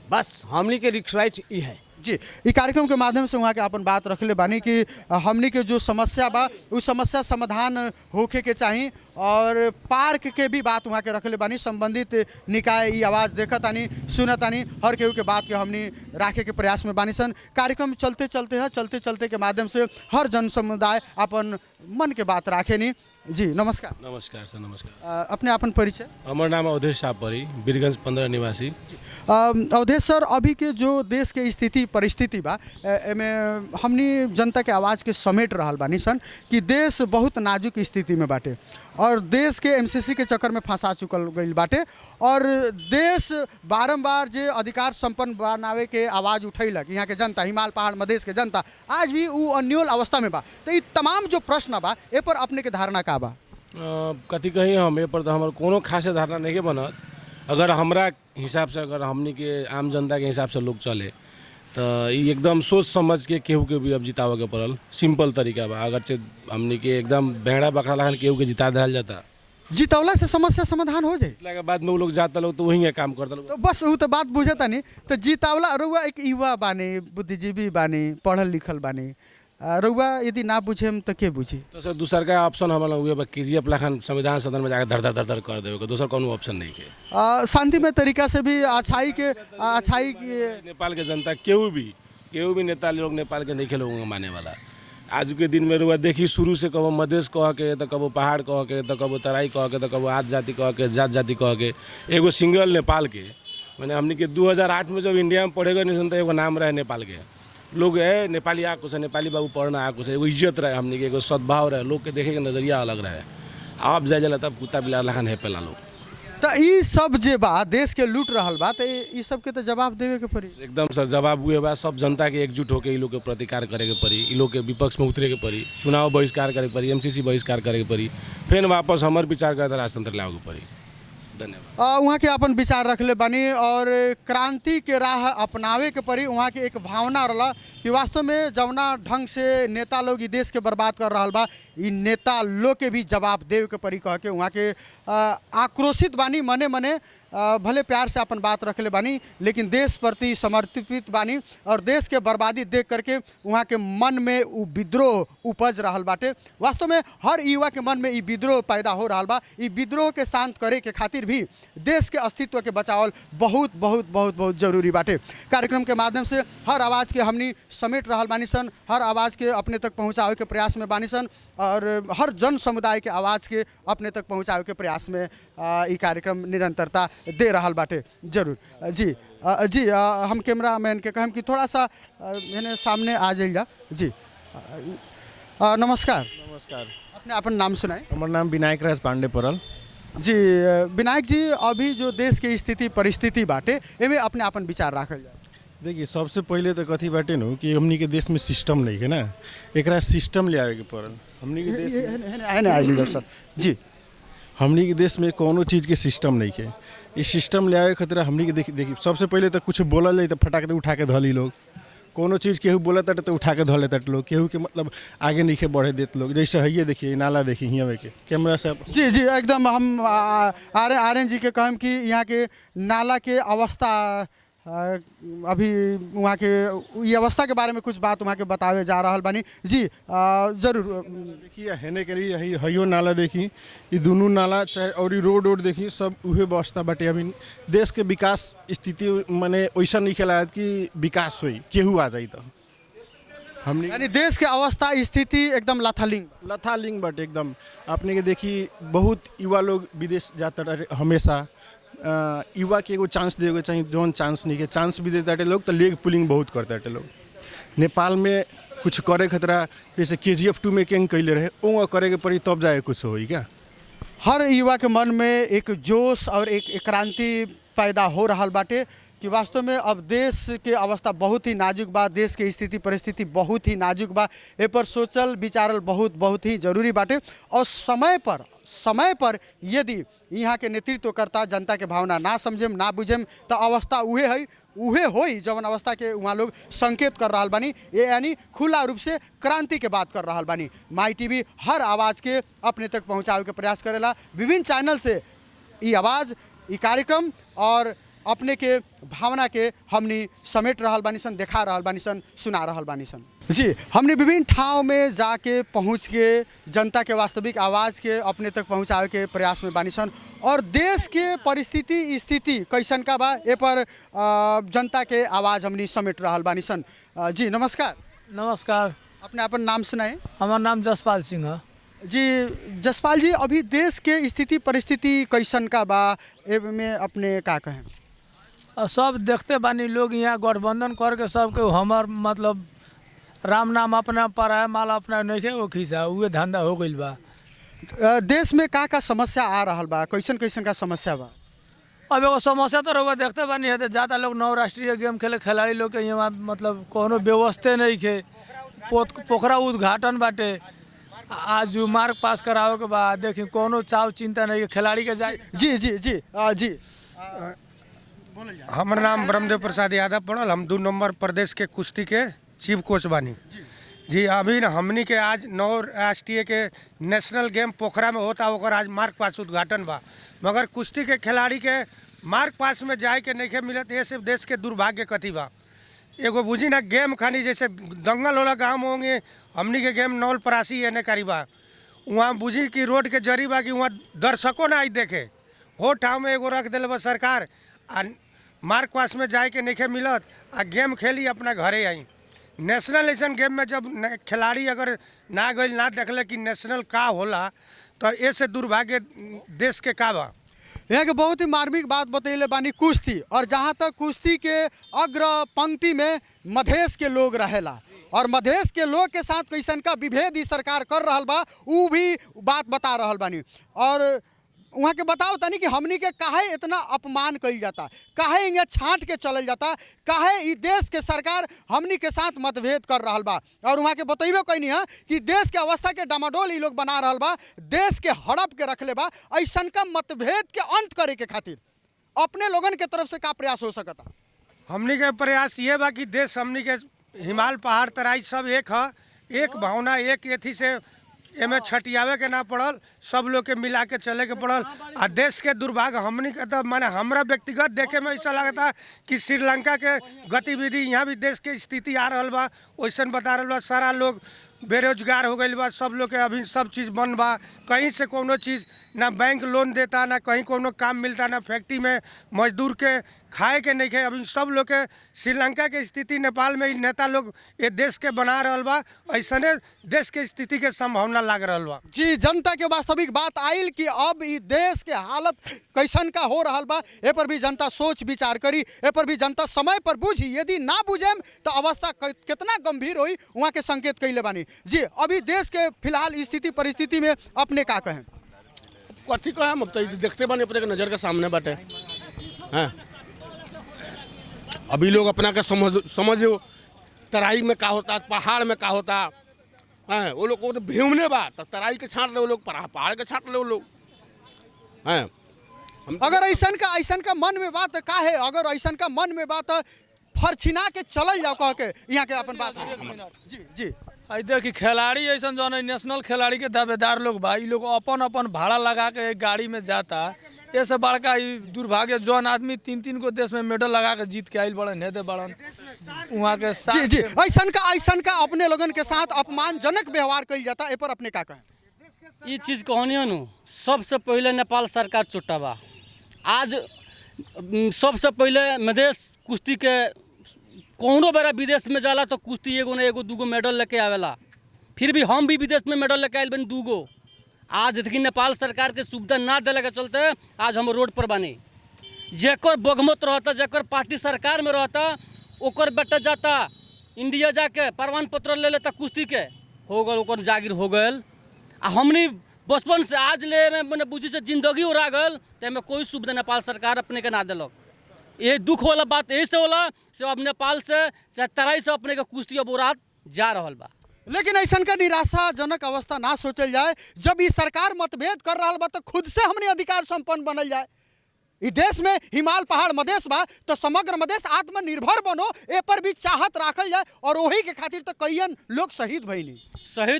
बस हमनी के रिक्वेस्ट ये है। जी, ई कार्यक्रम के माध्यम से वहाँ के अपन बात रखले बानी कि हमनी के जो समस्या बा उस समस्या समाधान होखे के चाही और पार्क के भी बात वहाँ के रखले बानी। संबंधित निकाय ई आवाज़ देखतानी सुनतानी हर केहू के बात के हमनी राखे के प्रयास में बानी सन। कार्यक्रम चलते चलते के माध्यम से हर जन समुदाय अपन मन के बात राखे नी। जी नमस्कार। नमस्कार सर, नमस्कार। अपने अपन परिचय। हमार नाम अवधेश सापरी, बीरगंज 15 निवासी। अवधेश सर, अभी के जो देश के स्थिति परिस्थिति बा एमे हमनी जनता के आवाज़ के समेट रहल बानी सन कि देश बहुत नाजुक स्थिति में बाटे और देश के एमसीसी के चक्कर में फंसा चुकल गईल बाटे और देश बारंबार जे अधिकार संपन्न बनावे के आवाज़ उठैलक यहाँ के जनता, हिमाल पहाड़ मधेश के जनता आज भी वो अन्योल अवस्था में बा। तो ये तमाम जो प्रश्न बा ए पर अपने के धारणा का बा? कथी कहीं हम ए पर तो हमार कोनो खास धारणा नहीं बनत। अगर हमरा हिसाब से अगर हमनी के आम जनता के हिसाब से लोग चले तो ये एकदम सोच समझ के केहू के भी अब जितावे के पड़ल। सिंपल तरीका बा। अगर हमनी के एकदम भेड़ा बकरा लगन केहू के जिता दिया जाता, जितौला से समस्या समाधान हो जाए। के बाद में वो लोग जाता लोग तो वही काम करता लोग। तो बस वो तो बात बुझता नहीं। तो जितावला रउआ एक युवा बानी, बुद्धिजीवी बानी, पढ़ल लिखल बानी, रउआ यदि ना बुझेम तो के बुझी? तो सर दूसर का ऑप्शन हमारा हुए बा केजीएफ लाखन संविधान सदन में जाकर धर धर कर देवे, दूसर कोनो ऑप्शन नहीं है। शांतिमय तरीका से भी अच्छाई के नेपाल के जनता केहू भी नेता लोग नेपाल के नहीं खेलोगे माने वाला। आज के दिन में रुआ देखी शुरू से कबो मधेश कह के तो कबो पहाड़ कह के तो कबो तराई कह के तो कबो आद जाति कह के जात जाति कह के एगो सिंगल नेपाल के मैंने हमने के 2008 में जब इंडिया में पढ़ेगा नहीं तो एगो नाम रहे नेपाल के लोग है नेपाली आको से नेपाली बाबू पढ़ना आको से एगो इज्जत रहे, हमने के एगो सद्भाव रहे, लोग के देखे के नजरिया अलग रहे। आप जाए जला तब कुत्ता बिलार लखन है पेला लोग। तो ये सब जे बा देश के लूट रहल बा तो ये सब के तो जवाब देवे के पड़ी। एकदम सर जवाब हुए बा। सब जनता के एकजुट होकर लोग के प्रतिकार करे के पड़ी, इ लोग के विपक्ष में उतरे के पड़ी, चुनाव बहिष्कार करे के पड़ी, एमसीसी बहिष्कार करे के पड़ी, फिर वापस हमार विचार करते राजतंत्र लाओ के पड़ी। धन्यवाद। वहाँ के अपन विचार रखले बानी और क्रांति के राह अपनावे के पड़ी। वहाँ के एक भावना रहा कि वास्तव में जवना ढंग से नेता लोग देश के बर्बाद कर रहा बा इ नेता लोग के भी जवाब देवे के पड़ी कह के वहाँ के आक्रोशित बानी, मने मने भले प्यार से अपन बात रखले बानी लेकिन देश प्रति समर्पित बानी और देश के बर्बादी देख करके वहाँ के मन में उ विद्रोह उपज रहल बाटे। वास्तव में हर युवा के मन में इ विद्रोह पैदा हो रहा बा। इ विद्रोह के शांत करे के खातिर भी देश के अस्तित्व के बचावल बहुत बहुत बहुत बहुत जरूरी बाटे। कार्यक्रम के माध्यम से हर आवाज़ के हमनी समेट रहल बानी सन, हर आवाज़ के अपने तक पहुँचावे के प्रयास में बानी सन और हर जन समुदाय के आवाज़ के अपने तक पहुँचावे के प्रयास में इ कार्यक्रम निरंतरता दे रहल बाटे। जरूर जी जी हम कैमरा मैन के कहम कि थोड़ा सा मैंने सामने आ जाइए। जी नमस्कार। नमस्कार। अपने अपन नाम सुनाए। हमार नाम विनायक राज पांडे पड़ल। जी विनायक जी, अभी जो देश के स्थिति परिस्थिति बाटे एमे अपने अपन विचार रखल जाए। देखिए सबसे पहले तो कथी बाटे नु कि हमनी के देश में सिस्टम नहीं है ना, एकरा सिस्टम ले आवे के पड़ल। हमनी के देश में जी हमनी के देश में कोनो चीज़ के सिस्टम नहीं है। ये सिस्टम ले आवे खातिर हमनी के देखिए सबसे पहले तो कुछ बोलल जाए तो फटाक दे उठा के धली लोग, कोनो चीज़ केहू बोला ताटे तो उठा के धो लेता लोग, केहू के मतलब आगे नहीं बढ़े देते लोग। जैसे है ये देखिए नाला देखिए यहाँ के कैमरा से। जी जी एकदम हम आर्यन जी के कहम कि यहाँ के नाला के अवस्था अभी वहाँ के ये अवस्था के बारे में कुछ बात वहाँ के बतावे जा रहा बानी। जी जरूर देखिए हेने के लिए हयो नाला देखी, ये दोनों नाला चाहे और रोड देखी सब उहे अवस्था बाटे। अभी देश के विकास स्थिति माने वैसा नहीं खेला कि विकास हुई केहू आ जाई तो हमने यानी देश के अवस्था स्थिति एकदम लथालिंग बाटे एकदम। आपने के देखी बहुत युवा लोग विदेश जाता रहे हमेशा। युवा के एगो चांस देवे चाहिए, जौन चांस नहीं के चांस भी देता लोग तो लेग पुलिंग बहुत करता लोग। नेपाल में कुछ करे खतरा जैसे KGF 2 में कैंग कैले रहे वो करे के पड़ी तब जाए कुछ होई क्या। हर युवा के मन में एक जोश और एक क्रांति पैदा हो रहा बाटे कि वास्तव में अब देश के अवस्था बहुत ही नाजुक बा, देश के स्थिति परिस्थिति बहुत ही नाजुक बा। ए पर सोचल विचारल बहुत बहुत ही जरूरी बाटे और समय पर यदि यहाँ के नेतृत्वकर्ता जनता के भावना ना समझेम ना बुझेम तो अवस्था उहे होई जवन अवस्था के वहाँ लोग संकेत कर रहा बानी। ये यानी खुला रूप से क्रांति के बात कर रहा बानी। माई टीवी हर आवाज़ के अपने तक पहुँचावे के प्रयास करेला। विभिन्न चैनल से ये आवाज़ ये कार्यक्रम और अपने के भावना के हमनी समेट रहल बानी सन, देखा रहल बानी सन, सुना रहल बानी सन। जी, हमने विभिन्न ठाव में जाके पहुँच के जनता के वास्तविक आवाज़ के अपने तक पहुँचावे के प्रयास में बानी सन और देश के परिस्थिति स्थिति कैसन का बा ए पर जनता के आवाज़ हमनी समेट रहल बानी सन। जी नमस्कार। नमस्कार। अपने अपन नाम सुनाए। हमारा नाम जसपाल सिंह है। जी जसपाल जी, अभी देश के स्थिति परिस्थिति कैसन का बा ए में अपने का कहें? सब देखते बानी लोग यहाँ गठबंधन करके सबके हमार मतलब राम नाम अपना पराया माल अपना नहीं है वो खींचा उहे धंधा हो गई बा। देश में का समस्या आ रहा बा, कैसन कैसन का समस्या बा? अब एगो समस्या तो रहुआ देखते बानी है ज़्यादा लोग नौ राष्ट्रीय गेम खेले खिलाड़ी लोग के यहाँ मतलब कोनो व्यवस्था नहीं है। पोखरा उद्घाटन बाटे आज मार्ग पास करावे के बाद देखी कोनो चाव चिंता नहीं है खिलाड़ी के जाए। जी जी जी जी हमार नाम ब्रह्मदेव प्रसाद यादव पड़ल, हम 2 नंबर प्रदेश के कुश्ती के चीफ कोच बानी। जी अभी हमनी के आज 9 राष्ट्रीय के नेशनल गेम पोखरा में होता ओकर आज मार्ग पास उद्घाटन बा, मगर कुश्ती के खिलाड़ी के मार्ग पास में जाए के नहीं मिलत। ये सिर्फ देश के दुर्भाग्य कथी बा। एगो बुझी ना गेम खानी जैसे दंगल होला गाँव होंगे, हमनी के गेम नौल परासी एने करी बा, वहाँ बुझी कि रोड के जरी बा कि वहाँ दर्शकों ना आई देखे। हो ठाव में एगो रख दिल बा सरकार आ मार्ग पास में जाए के नहीं मिलत आ गेम खेली अपना घरे आई। नेशनल ऐसा गेम में जब खिलाड़ी अगर ना गई ना देखले कि नेशनल का होला तो ऐसे दुर्भाग्य देश के का बा। यहाँ के बहुत ही मार्मिक बात बतैले बानी कुश्ती, और जहाँ तक कुश्ती के अग्र पंक्ति में मधेश के लोग रहेला और मधेश के लोग के साथ कैसन का विभेद ही सरकार कर रहल बा उ भी बात बता रहल बानी। और वहाँ के बताओ तनी कि हमनी के काहे इतना अपमान कइल जाता, काहे इन्हें छांट के चलल जाता, काहे ई देश के सरकार हमनी के साथ मतभेद कर रहल बा। और वहाँ के बतैबे कैनी है कि देश के अवस्था के डामाडोल ई लोग बना रहल बा, देश के हड़प के रखले बा। ऐसन का मतभेद के अंत करे के खातिर अपने लोगन के तरफ से का प्रयास हो सकता? हमनी के प्रयास ये बा कि देश हमनी के हिमाल पहाड़ तराई सब एक है, एक भावना एक एथी से एमे छटियावे के ना पड़ल, सब लोग के मिला के चले के पड़ल। आ देश के दुर्भाग्य हमनी के तो माने हमरा व्यक्तिगत देखे में ऐसा लगता कि श्रीलंका के गतिविधि यहाँ भी देश के स्थिति आ रहा बा वैसन बता रहा बा। सारा लोग बेरोजगार हो गई बा, सब लोग के अभी सब चीज़ बंद बा, कहीं से कोनो चीज़ ना बैंक लोन देता ना कहीं कोनो काम मिलता ना फैक्ट्री में मजदूर के खाए के नहीं खे। अभी सब लोग के श्रीलंका के स्थिति नेपाल में नेता लोग ये देश के बना रहल बा, ऐसने देश के स्थिति के संभावना लाग रहल बा। जी जनता के वास्तविक बात आइल कि अब ई देश के हालत कैसन का हो रहल बा, ए पर भी जनता सोच विचार करी, ए पर भी जनता समय पर बुझी। यदि ना बुझेम तो अवस्था कितना गंभीर होई वहाँ के संकेत कैले बानी। जी अभी देश के फिलहाल स्थिति परिस्थिति में अपने का कहें? कथी कहें, अब तो देखते बानी अपने के नज़र के सामने बाटे हैं। अभी लोग अपना के समझो तराई में का होता, पहाड़ में का होता है, वो लोग को तो भिवने बा तो तराई के छाट ले वो लोग, पहाड़ के छाट ले वो लोग हैं। अगर ऐसन का मन में बात का है, अगर ऐसन का मन में बात फरछिना के चल जाओ कह के यहाँ के अपन बात। जी जी आई देखी खिलाड़ी ऐसा जो है नेशनल खिलाड़ी के दावेदार लोग बा, लोग अपन अपन भाड़ा लगा के गाड़ी में जाता। ऐसे बड़का दुर्भाग्य जौन आदमी 3-3 को देश में मेडल लगा के जीत के आयल बड़न हेदे बड़न वहाँ के साथ। जी जी ऐसन का अपने लोगन के साथ अपमानजनक व्यवहार कइल जाता, ए पर अपने का कहें? ये चीज़ कहनी नु सबसे पहले नेपाल सरकार चुट्टा बा। आज सबसे पहले मधेश कुश्ती के कौनो बेरा विदेश में जाला तो कुश्ती एगो न एगो दूगो मेडल लेके आवेला, फिर भी हम भी विदेश में मेडल लेके आयल बनी दूगो। आज देखिए नेपाल सरकार के सुविधा ना दिले के चलते आज हम रोड पर बने। जेकर बहुमत रहता, जेकर पार्टी सरकार में रहता, ओकर बेटा जाता इंडिया जाके प्रमाण पत्र ले लेता कुश्ती के, हो गल ओकर जागीर हो गल। आ हमनी बचपन से आज ले में मैंने बुझी से जिंदगी उड़ा गल तो में कोई सुविधा नेपाल सरकार अपने के ना दिलक। ये दुख वाला बात यही से होला से अब नेपाल से चाहे तराई से अपने के कुश्ती अब रात जा रहा बा। लेकिन ऐसा का निराशाजनक अवस्था ना सोचल जाए, जब ये सरकार मतभेद कर रहा बा तो खुद से हमने अधिकार संपन्न बनल जाए। इस देश में हिमाल पहाड़ मधेश बा तो समग्र मधेश आत्मनिर्भर बनो, ए पर भी चाहत राखल जाए। और वही के खातिर तो कईयन लोग शहीद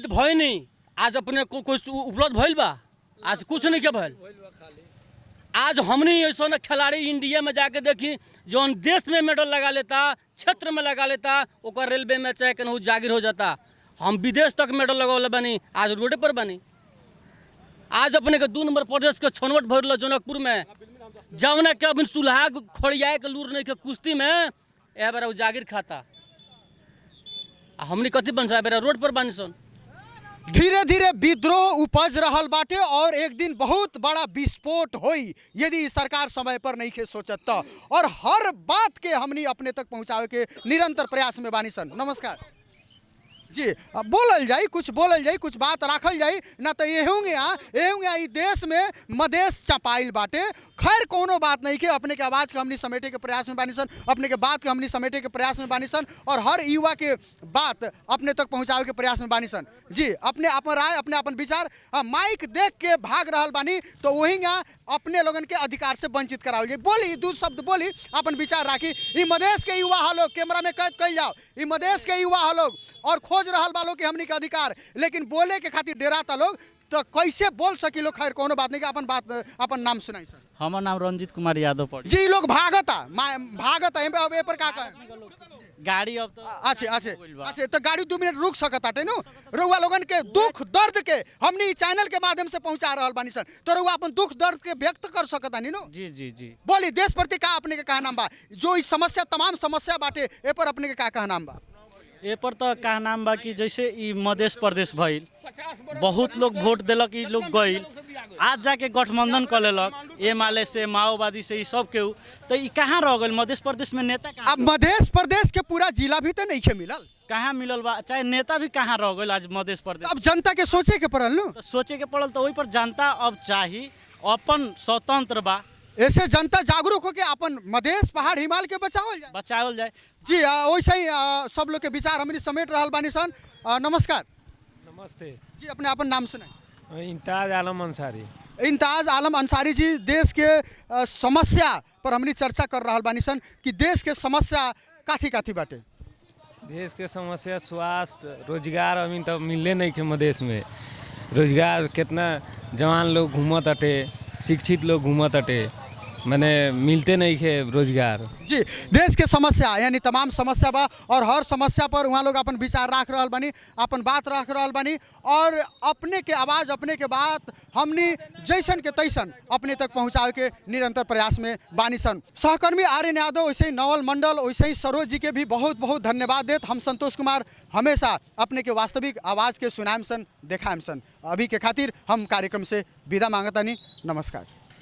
भइनी। आज अपने को कुछ उपलब्ध भइल बा, आज कुछ नहीं के भइल। आज हमने ऐसा खिलाड़ी इंडिया में जाके देखी जौन देश में मेडल लगा लेता, क्षेत्र में लगा लेता, ओकर रेलवे में चाहे कहीं जागिर हो जाता। हम विदेश तक मेडल लगौले बनी, आज रोडे पर बनी। आज अपने के 2 नंबर प्रदेश के छनवट भरल जनकपुर में, जौना के अभी सुलहाग खोड़िया के लूर नहीं के कुश्ती में ए बार जागिर खाता। हमने कथी बन बेरा रोड पर बनी सन। धीरे धीरे विद्रोह उपज रहल बाटे और एक दिन बहुत बड़ा विस्फोट होई यदि सरकार समय पर नहीं के सोचत तो। और हर बात के हमनी अपने तक पहुंचावे के निरंतर प्रयास में बानी सन। नमस्कार जी, बोलल जाई, कुछ बोलल जाई, कुछ बात राखल जाई ना तो ये होंगे देश में मदेश चपाइल बाटे। खैर कोनो बात नहीं के अपने के आवाज़ के हमनी समेटे के प्रयास में बानी सन, अपने के बात के हमनी समेटे के प्रयास में बानी सन और हर युवा के बात अपने तक पहुंचावे के प्रयास में बानी सन। जी, अपने अपन राय, अपने अपन विचार माइक देख के भाग रहल बानी तो वही अपने लोगन के अधिकार से वंचित करावल जाए। बोली 2 शब्द बोली, अपन विचार राखी। ई मदेश के युवा हा लोग, कैमरा में कैद कल जाओ, ई मदेश के युवा हा लोग और खोज रहल बालों के हमनी के अधिकार, लेकिन बोले के खातिर डेराता लोग तो कैसे बोल सकी लोग। खैर कोनो बात नहीं, अपन बात अपन नाम सुनाई सर। हमार नाम रंजीत कुमार यादव पड़ी जी। लोग भागता अब ए पर का गाड़ी अब तो अच्छा तो गाड़ी 2 मिनट रुक सकता नु। रउआ लोगन के दुख दर्द के हमनी चैनल के माध्यम से पहुंचा रहल बानी सन, तो रउआ अपन दुख दर्द के व्यक्त कर सकता नी नु। जी जी जी। बोली देश प्रति का अपने के का नाम बा, जो इस समस्या तमाम समस्या बाटे ए पर अपने के का नाम बा। ए पर तो का नाम बा कि जैसे ई मध्य प्रदेश भइल, बहुत लोग वोट दिलक, ई लोग गइल, आज जाके गठबंधन कर लेलक एमएलए से, माओवादी से, ई सब के तो ई कहाँ रह गइल मध्य प्रदेश में नेता। अब मध्य प्रदेश के पूरा जिला भी तो नहीं के मिलल, कहाँ मिलल बा, चाहे नेता भी कहाँ रह गइल आज मध्य प्रदेश। अब जनता के सोचे के पड़ल नु, तो सोचे के पड़ल तो वही पर जनता अब चाही अपन स्वतंत्र बा, ऐसे जनता जागरूक होके अपन मधेश पहाड़ हिमालय के बचावल जाए। जी वैसे ही सब लोग के विचार हमनी समेट रहल बानी सन। नमस्कार। नमस्ते जी, अपने अपन नाम सुनाए। इंताज आलम अंसारी। इंताज आलम अंसारी जी, देश के समस्या पर हमनी चर्चा कर रहल बानी सन कि देश के समस्या काथी काथी बाटे। देश के समस्या स्वास्थ्य, रोजगार अभी तो मिलले नहीं के मधेश में। रोजगार कितना जवान लोग घूमत अटे, शिक्षित लोग घूमत अटे, मैंने मिलते नहीं थे रोजगार। जी, देश के समस्या यानी तमाम समस्या बा और हर समस्या पर वहाँ लोग अपन विचार रख रहल बानी, अपन बात रख रहल बानी और अपने के आवाज़, अपने के बात हमनी जैसन के तैसन अपने तक पहुँचावे के निरंतर प्रयास में बानी सन। सहकर्मी आर्यन यादव, वैसे ही नवल मंडल, वैसे ही सरोज जी के भी बहुत बहुत धन्यवाद देत। हम संतोष कुमार हमेशा अपने के वास्तविक आवाज़ के सुनाम सन, देखाम सन। अभी के खातिर हम कार्यक्रम से विदा मांगतानी। नमस्कार।